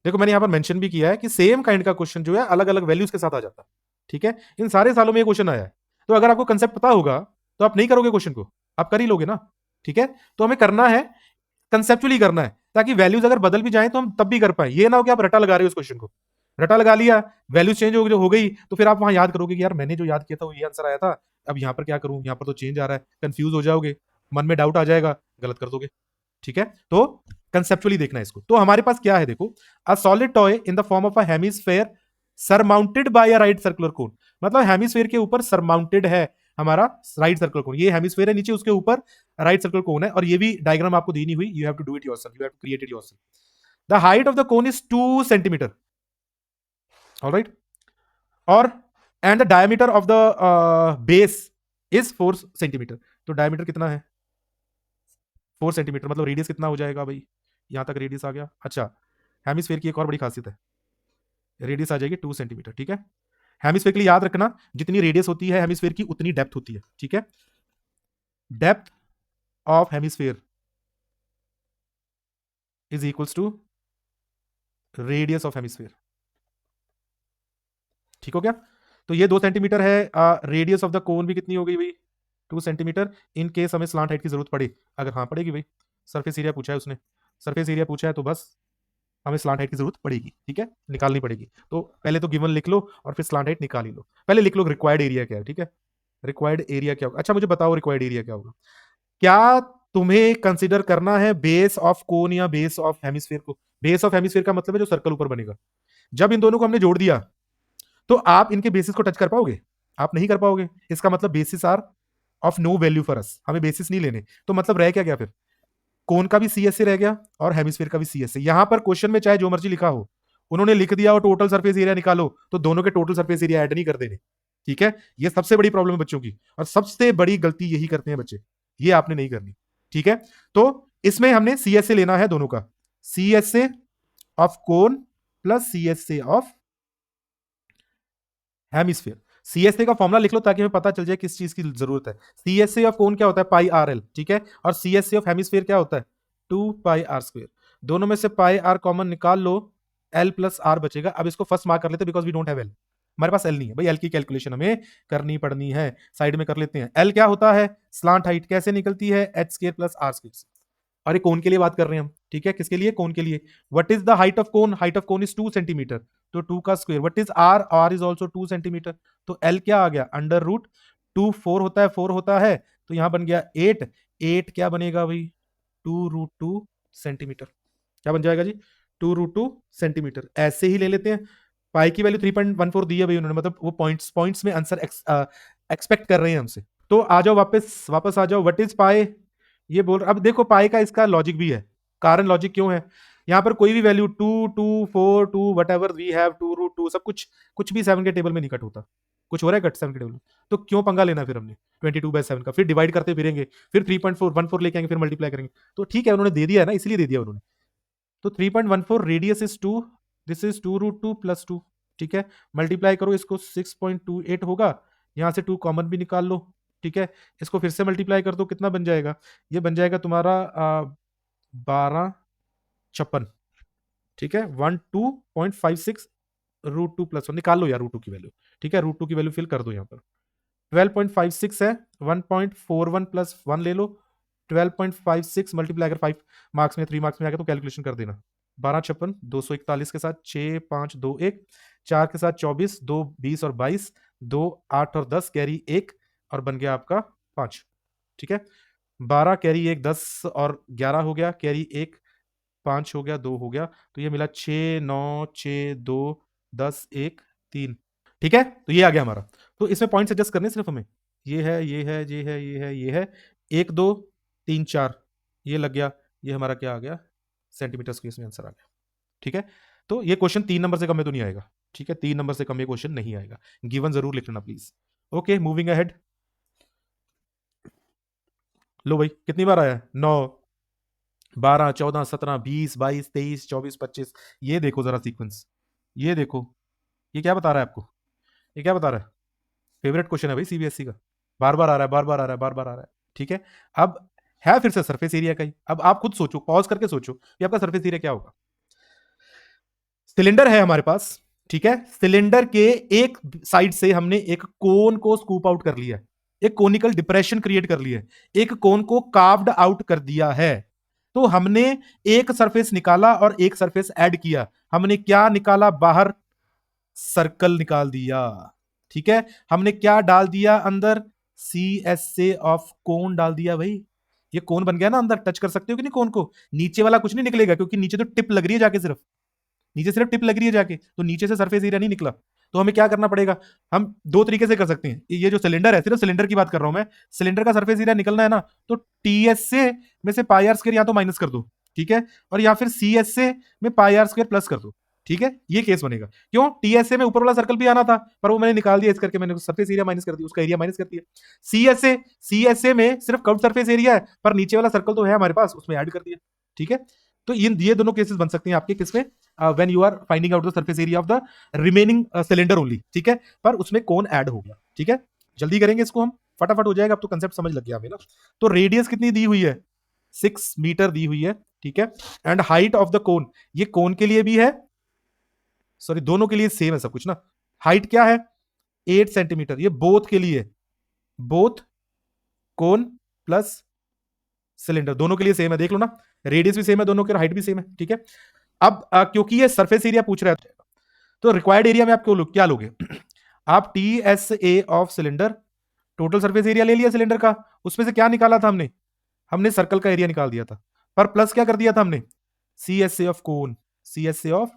देखो मैंने यहाँ पर मेंशन भी किया है कि सेम काइंड का क्वेश्चन जो है अलग अलग वैल्यूज के साथ आ जाता है। ठीक है, इन सारे सालों में ये क्वेश्चन आया है, तो अगर आपको कंसेप्ट पता होगा तो आप नहीं करोगे क्वेश्चन को, आप कर ही लोगे ना। ठीक है, तो हमें करना है, कंसेप्चुअली करना है, ताकि वैल्यूज अगर बदल भी जाए तो हम तब भी कर पाए। ये ना हो कि आप रटा लगा रहे हो उस क्वेश्चन को, रटा लगा लिया, वैल्यूज चेंज हो गई, तो फिर आप वहां याद करोगे कि यार मैंने जो याद किया था वो ये आंसर आया था, अब यहाँ पर क्या करूं, यहाँ पर तो चेंज आ रहा है, कंफ्यूज हो जाओगे, मन में डाउट आ जाएगा, गलत कर दोगे। ठीक है, तो कंसेप्चुअली देखना है इसको। तो हमारे पास क्या है देखो, a solid toy in the form of a hemisphere surmounted bye a right circular cone. मतलब हेमिस्फेयर के ऊपर सरमाउंटेड है हमारा राइट सर्कुलर कोन, ये हेमिस्फेयर है, नीचे उसके ऊपर राइट सर्कुलर कोन है, और ये भी डायग्राम आपको दी नहीं हुई, you have to do it yourself, you have to create it yourself. The height of the cone is 2 centimetre, alright, और and the diameter of the base is 4 centimetre. तो डायमीटर कितना है, 4 सेंटीमीटर, मतलब radius कितना हो जाएगा भाई, यहां तक रेडियस आ गया। अच्छा, हेमिस्फेयर की एक और बड़ी खासियत है, रेडियस आ जाएगी 2 सेंटीमीटर। ठीक है, हेमिस्फेयर के लिए याद रखना, जितनी रेडियस होती है हेमिस्फेयर की उतनी डेप्थ होती है। ठीक है, depth of hemisphere is equals to radius of hemisphere. ठीक हो गया, तो ये 2 सेंटीमीटर है, रेडियस ऑफ द कोन भी कितनी हो गई भाई, 2 सेंटीमीटर। इन केस हमें स्लांट हाइट की जरूरत पड़े, अगर हाँ पड़ेगी भाई, सरफेस एरिया पूछा है उसने, सरफेस एरिया पूछा है तो बस हमें स्लांट हाइट की जरूरत पड़ेगी। ठीक है, निकालनी पड़ेगी, तो पहले तो गिवन लिख लो और फिर स्लांट हाइट निकाल ही लो। पहले लिख लो रिक्वायर्ड एरिया क्या है। ठीक है, रिक्वायर्ड एरिया क्या होगा, अच्छा मुझे बताओ रिक्वायर्ड एरिया क्या होगा, क्या तुम्हें कंसिडर करना है बेस ऑफ कोन या बेस ऑफ हेमिस्फेयर को। बेस ऑफ हेमिस्फेयर का मतलब है जो सर्कल ऊपर बनेगा, जब इन दोनों को हमने जोड़ दिया तो आप इनके बेसिस को टच कर पाओगे, आप नहीं कर पाओगे, इसका मतलब basis are of no value for us, हमें बेसिस नहीं लेने, तो मतलब रह क्या गया फिर, कोन का भी सीएसए रह गया और हेमिस्फीयर का भी सीएसए। यहां पर क्वेश्चन में चाहे जो मर्जी लिखा हो, उन्होंने लिख दिया और टोटल सरफेस एरिया निकालो, तो दोनों के टोटल सरफेस एरिया ऐड नहीं कर देने। ठीक है, ये सबसे बड़ी प्रॉब्लम है बच्चों की, और सबसे बड़ी गलती यही करते हैं बच्चे, ये आपने नहीं करनी। ठीक है, तो इसमें हमने सीएसए लेना है दोनों का, CSA of cone plus CSA of hemisphere. CSA का फॉर्मुला लिख लो ताकि हमें पता चल जाए किस चीज की जरूरत है। सीएसए ऑफ कोन क्या होता है, पाई आर एल। ठीक है, और सीएसए ऑफ हेमिस्फीयर क्या होता है, 2 पाई आर स्क्वायर। दोनों में से पाई आर कॉमन निकाल लो, एल प्लस आर बचेगा। अब इसको फर्स्ट मार्क कर लेते हैं because we don't have l, हमारे पास एल नहीं है भाई, एल की कैलकुलेशन हमें करनी पड़नी है, साइड में कर लेते हैं। एल क्या होता है, स्लांट हाइट कैसे निकलती है, h square plus r square. और ये कोन के लिए बात कर रहे हैं हम। ठीक है, किसके लिए, कोन के लिए। What is the height of cone, height of cone is 2 centimetre, तो 2 का square. What is r, r is also 2 centimetre, तो एल क्या आ गया, अंडर रूट 2, 4 होता है, 4 होता है, तो यहां बन गया 8, 8 क्या बनेगा भाई, 2√2 सेंटीमीटर। क्या बन जाएगा जी, 2√2 सेंटीमीटर। ऐसे ही ले लेते हैं, पाई की वैल्यू 3.14 दी है भाई उन्होंने, मतलब वो पॉइंट्स में आंसर एक्सपेक्ट कर रहे हैं हमसे। तो आ जाओ वापस वापस आ जाओ, व्हाट इज पाई, ये बोल अब देखो पाई का इसका लॉजिक भी है, कारण लॉजिक क्यों है, यहां पर कोई भी value 2, 2, 4, 2 whatever we have 2√2 सब कुछ, कुछ भी 7 के टेबल में नहीं कट होता। कुछ हो रहा है कट 7 के टेबल में, तो क्यों पंगा लेना फिर हमने 22/7 का, फिर डिवाइड करते फिरेंगे, फिर 3.414 लेके आएंगे, फिर मल्टीप्लाई करेंगे। तो ठीक है, उन्होंने दे दिया है ना, इसलिए दे दिया उन्होंने। तो 3.14 रेडियस इज 2, दिस इज 2√2 + 2, ठीक है। मल्टीप्लाई करो इसको, 6.28 होगा, यहां से 2 कॉमन भी निकाल लो, ठीक है। इसको फिर से मल्टीप्लाई कर दो, कितना बन जाएगा, ये बन जाएगा तुम्हारा 1256, ठीक है। 12.56 √2 + 1 निकाल लो यार, √2 की वैल्यू, ठीक है। √2 की वैल्यू फिल कर दो यहाँ पर, 12.56 है, 1.41 + 1 ले लो, 12.56 मल्टीप्लाई अगर 5 मार्क्स में 3 मार्क्स में आ गया तो कैलकुलेशन कर देना। 1256 241 के साथ 6 5 2 1, 4 के साथ 24, 2 20 और 22, 2 8 और 10, कैरी 1 और बन गया आपका 5, ठीक है। 12 कैरी 1 10 और 11 हो गया, कैरी 1 5 हो गया, 2 हो गया, तो ये मिला 6 9 6 2 10 1 3, ठीक है। तो ये आ गया हमारा। तो इसमें पॉइंट्स एडजस्ट करने सिर्फ हमें, ये है ये है ये है ये है ये है, 1 2 3 4 ये लग गया, ये हमारा क्या आ गया, सेंटीमीटर स्क्वायर में आंसर आ गया, ठीक है। तो ये क्वेश्चन 3 नंबर से कम में तो नहीं आएगा, ठीक है, 3 नंबर से कम ये क्वेश्चन नहीं आएगा, गिवन जरूर लिख लेना प्लीज। Okay, moving ahead. लो भाई, कितनी बार आया, 9 12 14 17 20 22 23 24 25, ये देखो जरा सीक्वेंस, ये देखो, ये क्या बता रहा है आपको, ये क्या बता रहा है, फेवरेट क्वेश्चन है भाई सीबीएसई का, बार बार आ रहा है, बार बार आ रहा है, बार बार आ रहा है, ठीक है। अब है फिर से सरफेस एरिया का ही, अब आप खुद सोचो, पॉज करके सोचो कि आपका सरफेस एरिया क्या होगा। सिलेंडर है हमारे पास, ठीक है, सिलेंडर के एक साइड से हमने एक कोन को स्कूप आउट कर लिया है, एक कोनिकल डिप्रेशन क्रिएट कर लिया है, एक कोन को कार्व्ड आउट कर दिया है। तो हमने एक सरफेस निकाला और एक सरफेस ऐड किया, हमने क्या निकाला बाहर, सर्कल निकाल दिया, ठीक है। हमने क्या डाल दिया अंदर, सी एस से ऑफ कोन डाल दिया भाई, ये कोन बन गया ना, अंदर टच कर सकते हो कि नहीं कोन को, नीचे वाला कुछ नहीं निकलेगा क्योंकि नीचे तो टिप लग रही है जाके, सिर्फ नीचे सिर्फ टिप लग रही है जाके, तो नीचे से सरफेस एरिया नहीं निकला। तो हमें क्या करना पड़ेगा, हम दो तरीके से कर सकते हैं, ये जो सिलेंडर है, सिर्फ सिलेंडर की बात कर रहा हूं मैं, सिलेंडर का सरफेस एरिया निकलना है ना, तो टीएस से में से पाई आर स्क्वायर या तो माइनस कर दो, ठीक है, और या फिर सी एस से में पाई आर स्क्वायर प्लस कर दो, ठीक है, ये केस बनेगा। क्यों, टीएसए में ऊपर वाला सर्कल भी आना था, पर वो मैंने निकाल दिया इस करके, मैंने सरफेस एरिया माइनस कर दिया, उसका एरिया माइनस कर दिया। सीएसए में सिर्फ कर्व सरफेस एरिया है, पर नीचे वाला सर्कल तो है हमारे पास, उसमें ऐड कर दिया, ठीक है। तो ये दोनों केसेस बन सकते हैं आपके, किसमें, when you are finding out the surface area of the remaining cylinder only, ठीक है, पर उसमें कौन ऐड हो गया, ठीक है। जल्दी करेंगे इसको हम, फटाफट हो जाएगा, अब तो कंसेप्ट समझ लग गया हमें ना। तो रेडियस कितनी दी हुई है, 6 मीटर दी हुई है, ठीक है। एंड हाइट ऑफ द कोन, ये कोन के लिए भी है, सॉरी दोनों के लिए सेम है सब कुछ ना, हाइट क्या है 8 सेंटीमीटर, ये बोथ के लिए, बोथ कोन प्लस सिलेंडर दोनों के लिए सेम है, देख लो ना, रेडियस भी सेम है दोनों के, हाइट भी सेम है, ठीक है। अब क्योंकि ये सरफेस एरिया पूछ रहा है, तो रिक्वायर्ड एरिया में आप क्या लोगे आप T S A of cylinder, total surface area ले लिया सिलेंडर का, उसमें से क्या निकाला था हमने, हमने सर्कल का एरिया निकाल दिया था, पर प्लस क्या कर दिया था हमने, C S A of cone, C S A of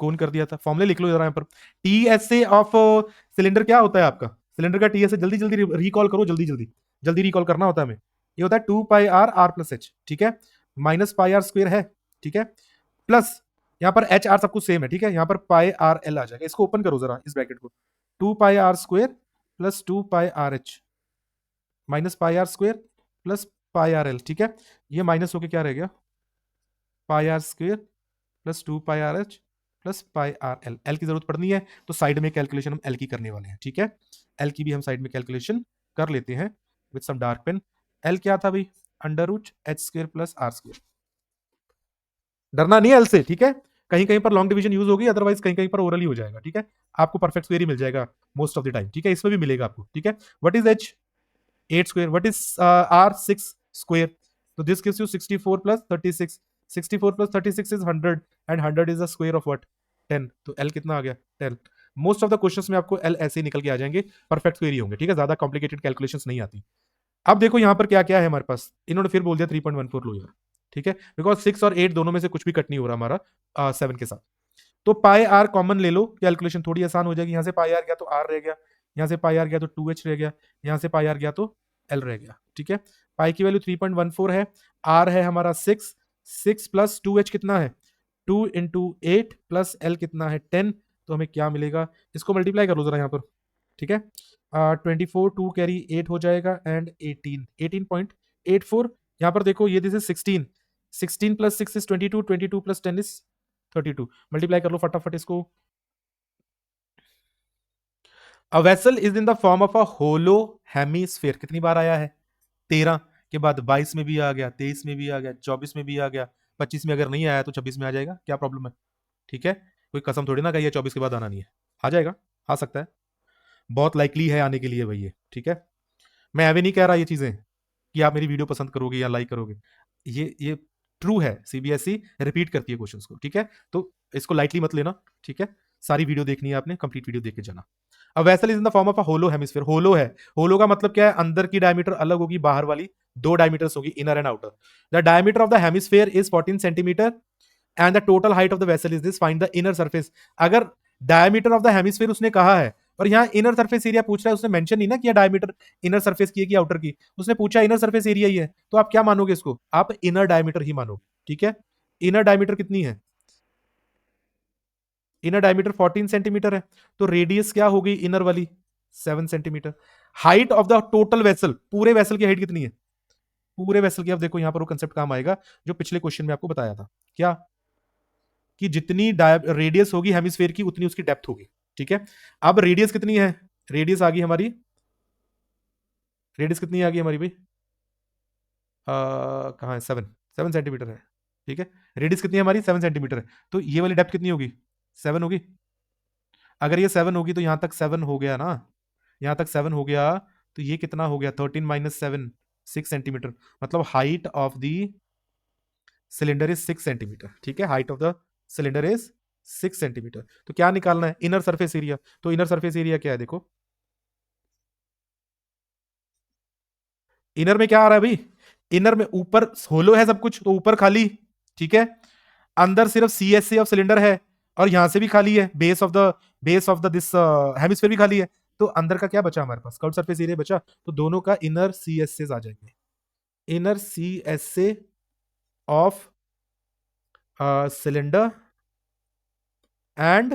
cone कर दिया था। फॉर्मूले लिख लो जरा यहाँ पर, T S A of cylinder क्या होता है आपका, सिलेंडर का टी एस ए जल्दी जल्दी रिकॉल करो, जल्दी जल्दी जल्दी रिकॉल करना होता है हमें, ये होता है 2 pi are are plus H, ठीक है, माइनस पाई आर स्क्वायर है, ठीक है, प्लस यहाँ पर एच आर सब कुछ सेम है, ठीक है, यहाँ पर पाई आर एल आ जाएगा, इसको ओपन करो जरा इस ब्रैकेट को, 2 pi r square plus 2 pi r h minus pi r square plus pi r l, ठीक है, ये माइनस होके क्या रह गया, pi r square plus 2 pi r h plus pi r l, l की जरूरत पड़नी है तो साइड में कैलकुलेशन हम एल की करने वाले हैं, ठीक है, एल की भी हम साइड में कैलकुलेशन कर लेते हैं with some dark pen. L क्या था भाई, under root h square plus r square, डरना नहीं एल से, ठीक है, कहीं कहीं पर लॉन्ग डिवीजन यूज होगी, अदरवाइज कहीं कहीं पर ओरल ही हो जाएगा, ठीक है, आपको परफेक्ट स्क्वायर ही मिल जाएगा मोस्ट ऑफ द टाइम, ठीक है, इसमें भी मिलेगा आपको, ठीक है। What is h, 8 square, what is r, 6 square, तो this gives you 64 plus 36, 64 plus 36 is 100 and 100 is the square of what, 10, तो एल कितना आ गया 10। मोस्ट ऑफ द क्वेश्चंस में आपको एल ऐसे ही निकल के आ जाएंगे, परफेक्ट स्क्वायर ही होंगे, ठीक है, ज्यादा कॉम्प्लिकेटेड कैलकुलेशंस नहीं आती। अब देखो यहाँ पर क्या क्या है हमारे पास, इन्होंने फिर बोल दिया 3.14 लो यार, ठीक है, बिकॉज 6 और 8 दोनों में से कुछ भी कट नहीं हो रहा हमारा 7 के साथ, तो पाई आर कॉमन ले लो, कैलकुलेशन थोड़ी आसान हो जाएगी, यहाँ से पाई आर गया तो आर रह गया, यहाँ से पाई आर गया तो 2h रह गया, यहाँ से पाई आर गया तो एल रह गया, ठीक है। पाई की वैल्यू 3.14 है, आर है हमारा 6, 6 प्लस 2h कितना है 2 इंटू 8 प्लस एल कितना है 10, तो हमें क्या मिलेगा, इसको मल्टीप्लाई कर लो जरा यहाँ पर, ठीक है। 24 2 कैरी 8 हो जाएगा एंड 18.84। यहां पर देखो ये this is 16 plus 6 is 22, 22 plus 10 is 32। Multiply कर लो फटाफट इसको। A vessel is in the form of a hollow hemisphere, कितनी बार आया है? 13 के बाद 22 में भी आ गया, 23 में भी आ गया, 24 में भी आ गया, 25 में अगर नहीं आया तो 26 में आ जाएगा, क्या प्रॉब्लम है? ठीक है, कोई कसम थोड़ी ना कही है 24 के बाद आना नहीं है, आ जाएगा, आ सकता है, बहुत लाइकली है आने के लिए भाई ये। ठीक है, मैं अभी नहीं कह रहा ये चीजें कि आप मेरी वीडियो पसंद करोगे या लाइक करोगे, ये ट्रू है, सीबीएसई रिपीट करती है क्वेश्चंस को। ठीक है, तो इसको लाइटली मत लेना। ठीक है, सारी वीडियो देखनी है आपने, कंप्लीट वीडियो देख के जाना। अब vessel is in the form of a hollow hemisphere, hollow है, होलो का मतलब क्या है? अंदर की डायमीटर अलग होगी, बाहर वाली दो डायमीटर्स होगी, inner and outer. The diameter of the hemisphere is 14 centimetre and the total height of the vessel is this, find the inner surface. अगर डायमीटर ऑफ द हेमिस्फीयर उसने कहा है और यहाँ इनर सरफेस एरिया पूछ रहा है, उसने मेंशन नहीं ना किया डायमीटर इनर सरफेस की है कि आउटर की, उसने पूछा इनर सरफेस एरिया ही है, तो आप क्या मानोगे इसको? आप इनर डायमीटर ही मानोगे। ठीक है, इनर डायमीटर कितनी है? इनर डायमीटर 14 सेंटीमीटर है, तो रेडियस क्या होगी इनर वाली? 7 centimetre. Height of the total vessel, पूरे वेसल की हाइट कितनी है? पूरे वेसल की, अब देखो यहां पर वो कंसेप्ट काम आएगा जो पिछले क्वेश्चन में आपको बताया था, क्या? कि जितनी रेडियस होगी हेमिस्फीयर की उतनी उसकी डेप्थ होगी। ठीक है, अब रेडियस कितनी है? रेडियस आ गई हमारी, रेडियस कितनी आ गई हमारी भाई? कहाँ है? 7 सेंटीमीटर है। ठीक है, रेडियस कितनी है हमारी? 7 सेंटीमीटर है, तो ये वाली डेप्थ कितनी होगी? 7 होगी। अगर ये 7 होगी तो यहां तक 7 हो गया ना, यहां तक 7 हो गया, तो ये कितना हो गया? 13 - 7, 6 सेंटीमीटर। मतलब height of the cylinder is 6 centimetre. ठीक है, height of the cylinder is 6 centimetre. तो क्या निकालना है? Inner surface area. तो इनर सरफेस एरिया क्या है देखो, इनर में क्या आ रहा है भाई? इनर में ऊपर होलो है सब कुछ, तो ऊपर खाली। ठीक है, अंदर सिर्फ C S C of cylinder है, और यहां से भी खाली है, base of the this hemisphere भी खाली है, तो अंदर का क्या बचा हमारे पास? कर्व सरफेस एरिया बचा, तो दोनों का इनर सी एस ए आ जाएंगे, inner C S A of cylinder and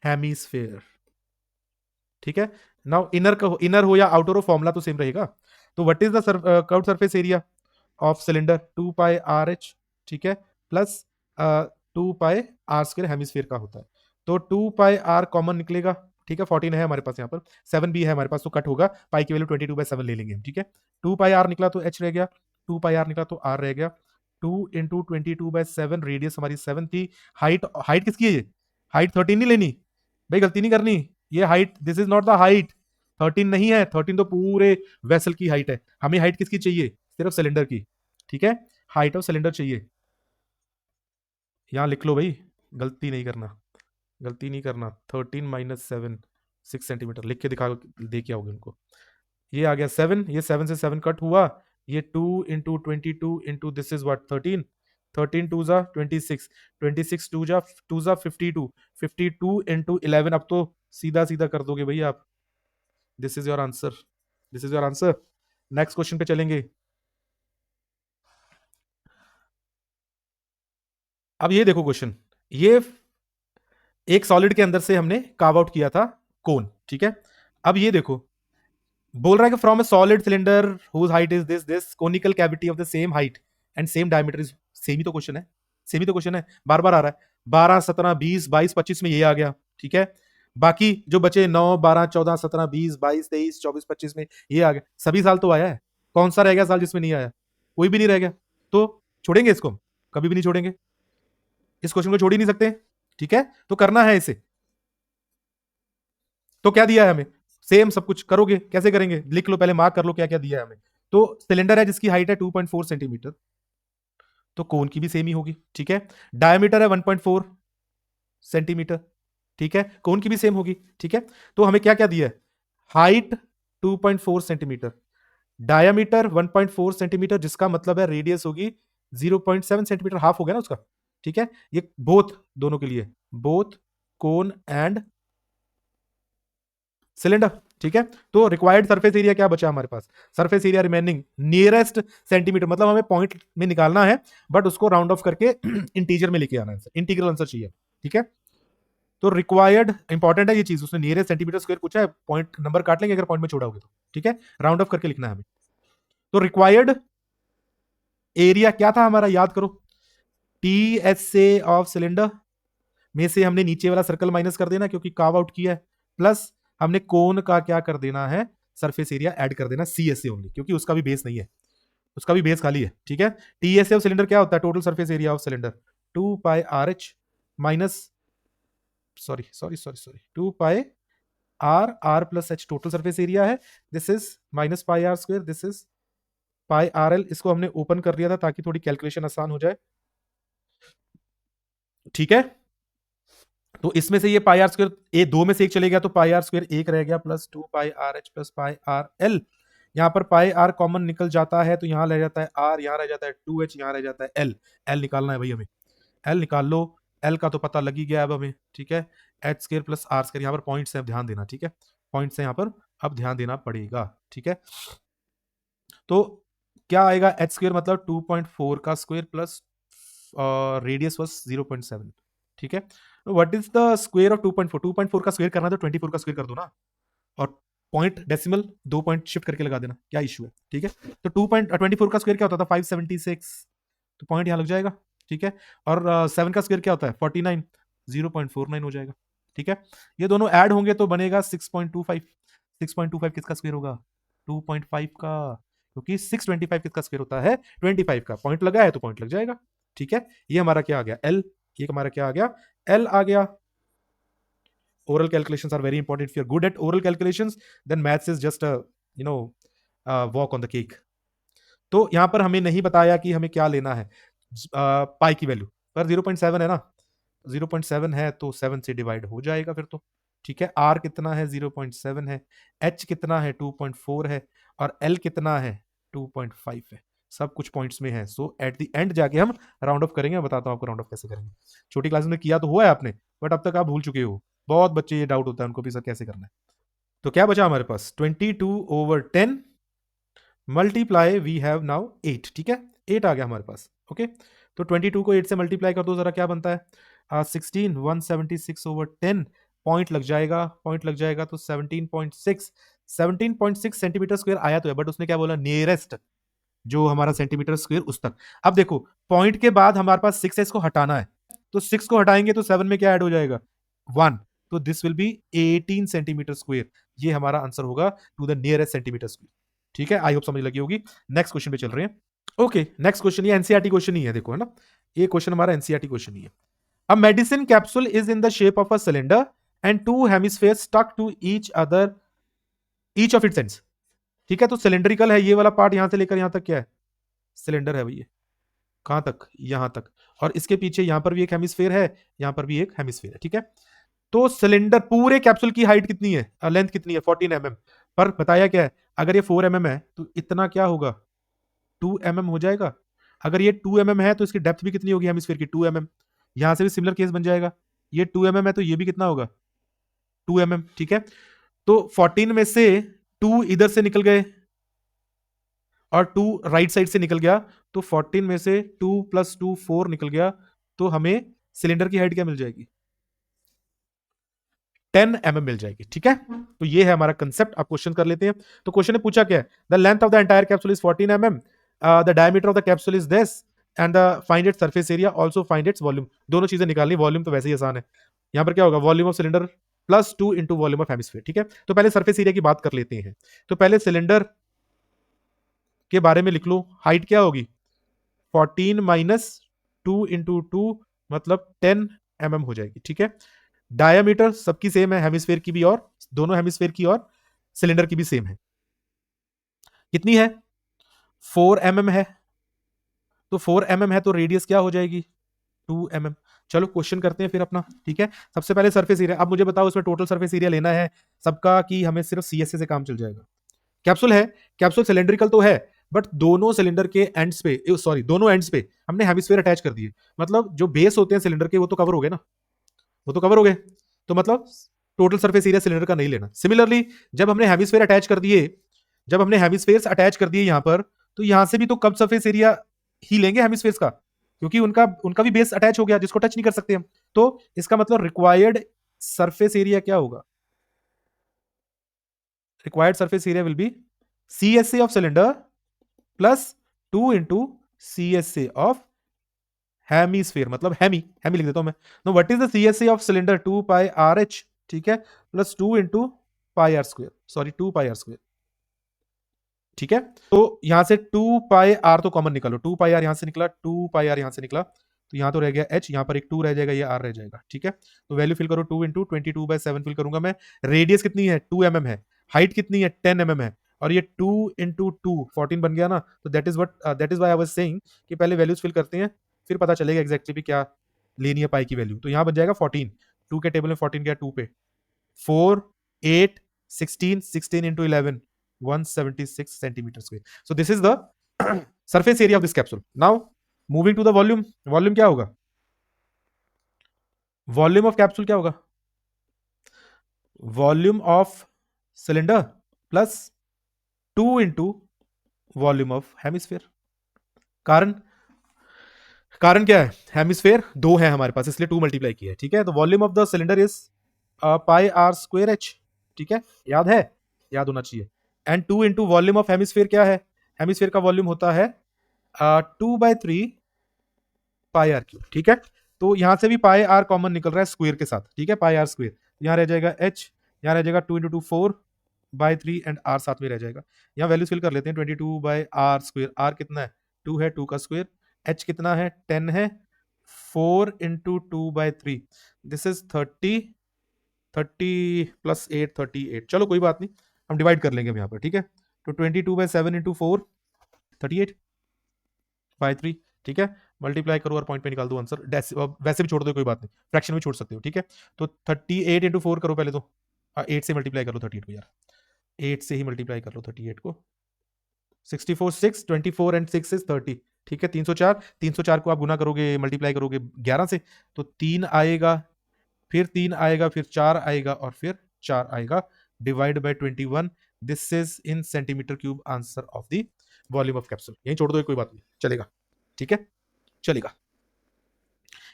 hemisphere. ठीक है, नाउ इनर हो या आउटर हो, फॉर्मूला तो सेम रहेगा। तो what is the curve surface area of cylinder? 2πRH। ठीक है, प्लस 2πr² हेमिस्फीयर का होता है, तो 2πr कॉमन निकलेगा। ठीक है, 14 है हमारे पास, यहाँ पर 7 भी है हमारे पास, तो कट होगा, पाई की वैल्यू 22/7 ले लेंगे हम। ठीक है, 2πr निकला तो h रह गया, 2πr निकला तो r रह गया, 2 × 22/7, रेडियस हमारी 7 थी। हाइट, हाइट किसकी है ये? हाइट 13 नहीं लेनी भाई, गलती नहीं करनी, ये height, this is not the height, 13 नहीं है, 13 तो पूरे वेसल की हाइट है, हमें हाइट किसकी चाहिए? सिर्फ सिलेंडर की। ठीक है, हाइट ऑफ सिलेंडर चाहिए, यहां लिख लो भाई, गलती नहीं करना, गलती नहीं करना। 13 - 7, 6 सेंटीमीटर लिख के दिखा, दे के आओगे उनको। ये आ गया 7, ये 7 से 7 कट हुआ, ये 2 × 22 दिस इज व्हाट? 13, 13 2 जा 26, 26 2 जा 52, 52 × 11, अब तो सीधा सीधा कर दोगे भाई आप। This is your answer, this is your answer. Next question पे चलेंगे। अब ये देखो क्वेश्चन, ये एक सॉलिड के अंदर से हमने कार्व आउट किया था कोन। ठीक है, अब ये देखो, बोल रहा है कि from a solid cylinder whose height is this conical cavity of the same height and same diameter is, same ही तो क्वेश्चन है, सेम ही तो क्वेश्चन है, बार बार आ रहा है। 12 17 20 22 25 में ये आ गया। ठीक है, बाकी जो बचे 9 12 14 17 20 22 23 24 25 में ये आ गया, सभी साल तो आया है, कौन सा रह गया साल जिसमें नहीं आया? कोई भी नहीं रह गया, तो छोड़ेंगे इसको? कभी भी नहीं छोड़ेंगे, इस क्वेश्चन को छोड़ ही नहीं सकते। ठीक है, तो करना है इसे, तो क्या दिया है हमें? सेम सब कुछ करोगे, कैसे करेंगे? लिख लो पहले, मार्क कर लो क्या क्या दिया है हमें। तो सिलेंडर है जिसकी हाइट है 2.4 सेंटीमीटर, तो कोन की भी सेम ही होगी। ठीक है, डायमीटर है 1.4 सेंटीमीटर, ठीक है, कोन की भी सेम होगी। ठीक है, तो हमें क्या क्या दिया है? हाइट 2.4 सेंटीमीटर, डायमीटर 1.4 सेंटीमीटर, जिसका मतलब है रेडियस होगी 0.7 सेंटीमीटर, हाफ हो गया ना उसका। ठीक है, ये बोथ, दोनों के लिए, बोथ कोन एंड सिलेंडर। ठीक है, तो रिक्वायर्ड सरफेस एरिया क्या बचा हमारे पास? Surface area remaining nearest centimetre, मतलब हमें पॉइंट में निकालना है, बट उसको राउंड ऑफ करके इंटीजर में लेके आना है, इंटीग्रल आंसर चाहिए। ठीक है, तो रिक्वायर्ड इंपॉर्टेंट है ये चीज, उसने नियरेस्ट सेंटीमीटर स्क्वायर पूछा है, पॉइंट नंबर काट लेंगे अगर पॉइंट में छोड़ा होगा तो, ठीक है, राउंड ऑफ करके लिखना है हमें। तो रिक्वायर्ड एरिया क्या था हमारा, याद करो, टी एच से ऑफ सिलेंडर में से हमने नीचे वाला सर्कल माइनस कर देना क्योंकि कार्व आउट किया है, प्लस हमने कोन का क्या कर देना है, सरफेस एरिया ऐड कर देना सी एस से ओनली, क्योंकि उसका भी बेस नहीं है, उसका भी बेस खाली है, ठीक है। टी एस ऑफ सिलेंडर क्या होता है, total surface area of cylinder, 2 pi r h minus, sorry 2 pi r plus h total surface area है, this is minus pi r square, this is pi r l. इसको हमने open कर दिया था ताकि थोड़ी कैलकुलेशन आसान हो जाए, ठीक है। तो इसमें से ये पाई आर स्क्वायर, ए दो में से एक चले गया तो पाई आर स्क्वायर एक रह गया, plus 2 pi r h plus pi r l. यहां पर पाई आर कॉमन निकल जाता है तो यहां रह जाता है आर, यहां रह जाता है 2h, यहां रह जाता है एल। एल निकालना है भाई हमें, एल निकाल लो, एल का तो पता लग ही गया अब हमें, ठीक है। H square plus r square, यहां पर पॉइंट्स है, ध्यान देना, ठीक है, पॉइंट्स है यहां पर, अब ध्यान देना पड़ेगा, ठीक है। तो क्या आएगा, एच स्क्वायर मतलब 2.4 का स्क्वायर प्लस रेडियस वाज 0.7, ठीक है। What is the square of 2.4, 2.4 का स्क्वायर करना है तो 24 का स्क्वायर कर दो ना, और पॉइंट डेसिमल 2 पॉइंट शिफ्ट करके लगा देना, क्या इशू है, ठीक है। तो 2.24 का स्क्वायर क्या होता था, 576, तो पॉइंट यहां लग जाएगा, ठीक है। और 7 का स्क्वायर क्या होता है, 49, 0.49 हो जाएगा, ठीक है। ये दोनों ऐड होंगे तो बनेगा 6.25, 6.25 किसका स्क्वायर होगा, 2.5 का, क्योंकि 625 किसका स्क्वायर होता है, 25 का, पॉइंट लगा है तो पॉइंट लग जाएगा, ठीक है। ये हमारा क्या आ गया, एल, ये हमारा क्या आ गया, एल आ गया। oral calculations are very important. If you're good at oral calculations, then maths is just a you know walk on the cake. तो यहां पर हमें नहीं बताया कि हमें क्या लेना है, पाई की वैल्यू पर 0.7 है ना, 0.7 है तो 7 से डिवाइड हो जाएगा फिर तो, ठीक है। आर कितना है, 0.7 है, एच कितना है, 2.4 है, और एल कितना है, 2.5 है, सब कुछ पॉइंट्स में है। सो एट द एंड जाके हम राउंड ऑफ करेंगे, मैं बताता हूं आपको राउंड ऑफ कैसे करेंगे। छोटी क्लास में किया तो हुआ है आपने, बट अब तक आप भूल चुके हो, बहुत बच्चे ये डाउट होता है उनको भी, सर कैसे करना है। तो क्या बचा हमारे पास, 22/10 मल्टीप्लाई, वी हैव नाउ 8, ठीक है, 8 आ गया हमारे पास, ओके। तो 22 को 8 से मल्टीप्लाई कर दो, जरा क्या बनता है, 16, 176/10, पॉइंट लग जाएगा, पॉइंट लग जाएगा तो 17.6 सेंटीमीटर स्क्वायर आया तो है, बट उसने क्या बोला, नियरेस्ट जो हमारा सेंटीमीटर स्क्वायर उस तक। अब देखो पॉइंट के बाद हमारे पास 6 है, इसको हटाना है, तो 6 को हटाएंगे तो 7 में क्या ऐड हो जाएगा, 1, तो this will be 18 centimetre square. ये हमारा आंसर होगा to the nearest centimetre square, ठीक है। आई होप समझ लगी होगी। नेक्स्ट क्वेश्चन पे चल रहे हैं, ओके। नेक्स्ट क्वेश्चन, ये एनसीईआरटी क्वेश्चन ही है, देखो है ना, ये क्वेश्चन हमारा एनसीईआरटी क्वेश्चन ही है। A medicine capsule is in the shape of a cylinder and two hemispheres stuck to each other, each of its ends, ठीक है। तो सिलेंड्रिकल है ये वाला पार्ट, यहां से लेकर यहां तक क्या है, सिलेंडर है भैया, कहां तक, यहां तक, और इसके पीछे यहां पर भी एक हेमिस्फेयर है, यहां पर भी एक हेमिस्फेयर है, ठीक है। तो सिलेंडर पूरे कैप्सूल की हाइट कितनी है, लेंथ कितनी है, 14 mm, पर बताया क्या है, अगर ये 4 mm है तो इतना क्या होगा, 2 mm हो जाएगा। अगर ये 2 mm है तो इसकी डेप्थ भी कितनी होगी हेमिस्फेयर की, 2 mm। यहां से भी सिमिलर केस बन जाएगा, ये 2 mm है तो ये भी कितना होगा, 2 mm, ठीक है। तो 14 में से 2 इधर से निकल गए और 2 राइट साइड से निकल गया, तो 14 में से 2 + 2 4 निकल गया, तो हमें सिलेंडर की हाइट क्या मिल जाएगी, 10 mm मिल जाएगी, ठीक है। तो ये है हमारा कंसेप्ट। आप क्वेश्चन कर लेते हैं। तो क्वेश्चन ने पूछा क्या है, the length of the entire capsule is 14 mm, the diameter of the capsule is this and the find its surface area, also find its volume. दोनों चीजें निकालनी, वॉल्यूम तो वैसे ही आसान है, यहां पर क्या होगा, volume of cylinder +2 × volume of hemisphere, ठीक है। तो पहले सरफेस एरिया की बात कर लेते हैं। तो पहले सिलेंडर के बारे में लिख लो, हाइट क्या होगी, 14 - 2 × 2 मतलब 10 mm हो जाएगी, ठीक है। डायमीटर सबकी सेम है, हेमिस्फेयर की भी और दोनों हेमिस्फेयर की और सिलेंडर की भी सेम है, कितनी है, 4 mm है। तो 4 mm है तो रेडियस क्या हो जाएगी, 2 mm। चलो क्वेश्चन करते हैं फिर अपना, ठीक है। सबसे पहले सरफेस एरिया, अब मुझे बताओ इसमें टोटल सरफेस एरिया लेना है सबका कि हमें सिर्फ सीएसए से काम चल जाएगा। कैप्सूल है, कैप्सूल सिलेंड्रिकल तो है, बट दोनों सिलेंडर के एंड्स पे, सॉरी दोनों एंड्स पे हमने हेमिस्फीयर अटैच कर दिए, मतलब जो बेस होते हैं सिलेंडर के वो तो कवर हो गए ना, वो तो कवर हो गए, तो मतलब टोटल सरफेस एरिया सिलेंडर का नहीं लेना। सिमिलरली जब हमने हेमिस्फीयर अटैच कर दिए, जब हमने हेमिस्फीयर्स अटैच कर दिए यहां पर, तो यहां से भी तो कब सरफेस एरिया ही लेंगे हेमिस्फीयर्स का, क्योंकि उनका उनका भी बेस अटैच हो गया जिसको टच नहीं कर सकते हम। तो इसका मतलब रिक्वायर्ड सरफेस एरिया क्या होगा? Required surface area will be CSA of cylinder plus 2 into CSA of hemisphere, मतलब हेमी लिख देता हूं मैं। No, what is the CSA of cylinder? 2 pi RH, ठीक है, plus 2 into pi r square, sorry 2 pi r square, ठीक है। तो यहां से 2 पाई आर तो कॉमन निकालो, 2 पाई आर यहां से निकला, 2 पाई आर यहां से निकला, तो यहां तो रह गया h, यहां पर एक 2 रह जाएगा, ये r रह जाएगा, ठीक है। तो वैल्यू फिल करो, 2 इंटू 22/7 फिल करूंगा मैं। रेडियस कितनी है? 2 mm है। हाइट कितनी है? 10 mm है। और ये 2 इंटू 2 14 बन गया ना। तो that is why I was saying कि पहले वैल्यूज फिल करते हैं, फिर पता चलेगा एग्जैक्टली भी क्या लेनी है पाई की वैल्यू। तो यहां बन जाएगा 14, 2 के टेबल में 14 गया 2 पे, 4 8 16, 16 into 11, 176 centimeter square. So this is the surface area of this capsule. Now moving to the volume. Volume क्या होगा? Volume of capsule क्या होगा? Volume of cylinder plus 2 into volume of hemisphere. कारण कारण क्या है? हेमिस्फेयर 2 है हमारे पास, इसलिए 2 मल्टीप्लाई किया है, ठीक है। तो volume of the cylinder is pi r square h, ठीक है, याद है, याद होना चाहिए। And 2 into volume of hemisphere क्या है? हेमिस्फेयर का वॉल्यूम होता है 2/3 पाई आर क्यूब, ठीक है। तो यहां से भी पाई आर कॉमन निकल रहा है स्क्वेयर के साथ, ठीक है, पाई आर स्क्वेयर। यहां रह जाएगा एच, यहां रह जाएगा 2 इंटू 2 4/3 एंड आर साथ में रह जाएगा। यहाँ वैल्यूज फिल कर लेते हैं, 22/r स्क्वेयर, आर कितना है? 2 है, 2 का स्क्वेयर। एच कितना है? 10 है, 4 इंटू 2/3, दिस इज 30, 30 प्लस 8 38। चलो कोई बात नहीं, हम डिवाइड कर लेंगे यहाँ पर, ठीक है। तो 22/7 इंटू 4 38/3, ठीक है। मल्टीप्लाई करो और पॉइंट पे निकाल दो आंसर। वैसे भी छोड़ दो, कोई बात नहीं, फ्रैक्शन में छोड़ सकते हो, ठीक है। तो 38 इंटू 4 करो पहले तो, 8 से मल्टीप्लाई कर लो 38 को यार, 8 से ही मल्टीप्लाई कर लो 38 को। 64 6 24 एंड 6 इज 30, ठीक है। 304, 304 को आप गुना करोगे, मल्टीप्लाई करोगे 11 से, तो 3 आएगा, फिर 3 आएगा, फिर 4 आएगा, और फिर 4 आएगा, divide by 21। This is in centimetre cube answer of the volume of capsule. यही छोड़ दो, कोई बात नहीं, चलेगा, ठीक है, चलेगा।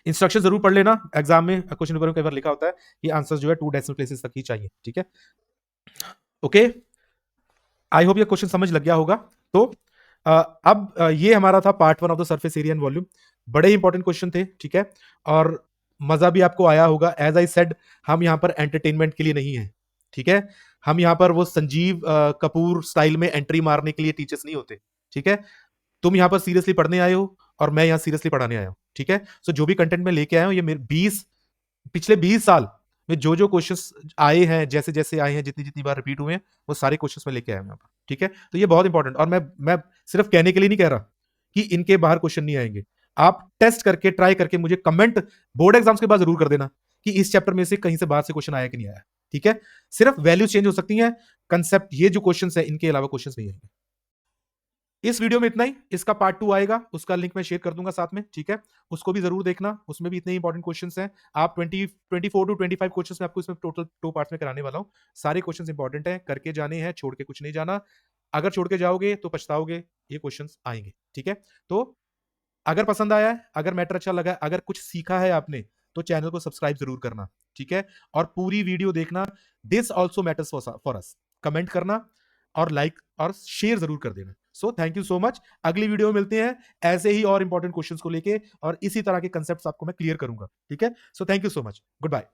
इंस्ट्रक्शन जरूर पढ़ लेना, एग्जाम में क्वेश्चन पेपर में कई बार लिखा होता है ये आंसर जो है 2 डेसिमल प्लेसेस तक ही चाहिए, ठीक है। ओके, आई होप ये क्वेश्चन समझ लग गया होगा। तो अब ये हमारा था part 1 of the surface area and volume. बड़े इंपॉर्टेंट क्वेश्चन थे, ठीक है, और मजा भी आपको आया होगा। एज आई सेड, हम यहाँ पर एंटरटेनमेंट के लिए नहीं है, ठीक है। हम यहाँ पर वो संजीव कपूर स्टाइल में एंट्री मारने के लिए टीचर्स नहीं होते, ठीक है। तुम यहाँ पर सीरियसली पढ़ने आए हो और मैं यहाँ सीरियसली पढ़ाने आया हूँ, ठीक है। सो जो भी कंटेंट मैं लेके आया हूँ, ये मेरे पिछले 20 साल में जो क्वेश्चंस आए हैं, जैसे जैसे आए हैं, जितनी जितनी बार रिपीट हुए हैं, वो सारे क्वेश्चंस मैं लेके आया हूं यहाँ पर, ठीक है। तो ये बहुत इंपॉर्टेंट, और मैं सिर्फ कहने के लिए नहीं कह रहा कि इनके बाहर क्वेश्चन नहीं आएंगे। आप टेस्ट करके, ट्राई करके मुझे कमेंट बोर्ड एग्जाम्स के बाद जरूर कर देना कि इस चैप्टर में से कहीं से बाहर से क्वेश्चन आया कि नहीं आया, ठीक है। सिर्फ वैल्यू चेंज हो सकती है, कंसेप्ट ये जो क्वेश्चन है इनके अलावा क्वेश्चन नहीं आएंगे। इस वीडियो में इतना ही, इसका पार्ट 2 आएगा, उसका लिंक मैं शेयर कर दूंगा साथ में, ठीक है। उसको भी जरूर देखना, उसमें भी इतने इंपॉर्टेंट क्वेश्चंस हैं। आप 24 टू 25 क्वेश्चंस में आपको इसमें टोटल 2 पार्ट्स में कराने वाला हूं। सारे क्वेश्चंस इंपॉर्टेंट हैं, करके जाने हैं, छोड़ के कुछ नहीं जाना। अगर छोड़ के जाओगे तो पछताओगे, ये क्वेश्चंस आएंगे, ठीक है। तो अगर पसंद आया है, अगर मैटर अच्छा लगा है, अगर कुछ सीखा है आपने, तो चैनल को सब्सक्राइब जरूर करना, ठीक है। और पूरी वीडियो देखना। This also matters for us. Comment करना और लाइक और शेयर जरूर कर देना। सो थैंक यू सो मच। अगली वीडियो में मिलते हैं ऐसे ही और इंपॉर्टेंट क्वेश्चंस को लेके, और इसी तरह के कंसेप्ट्स आपको मैं क्लियर करूंगा, ठीक है। So thank you so much, good bye.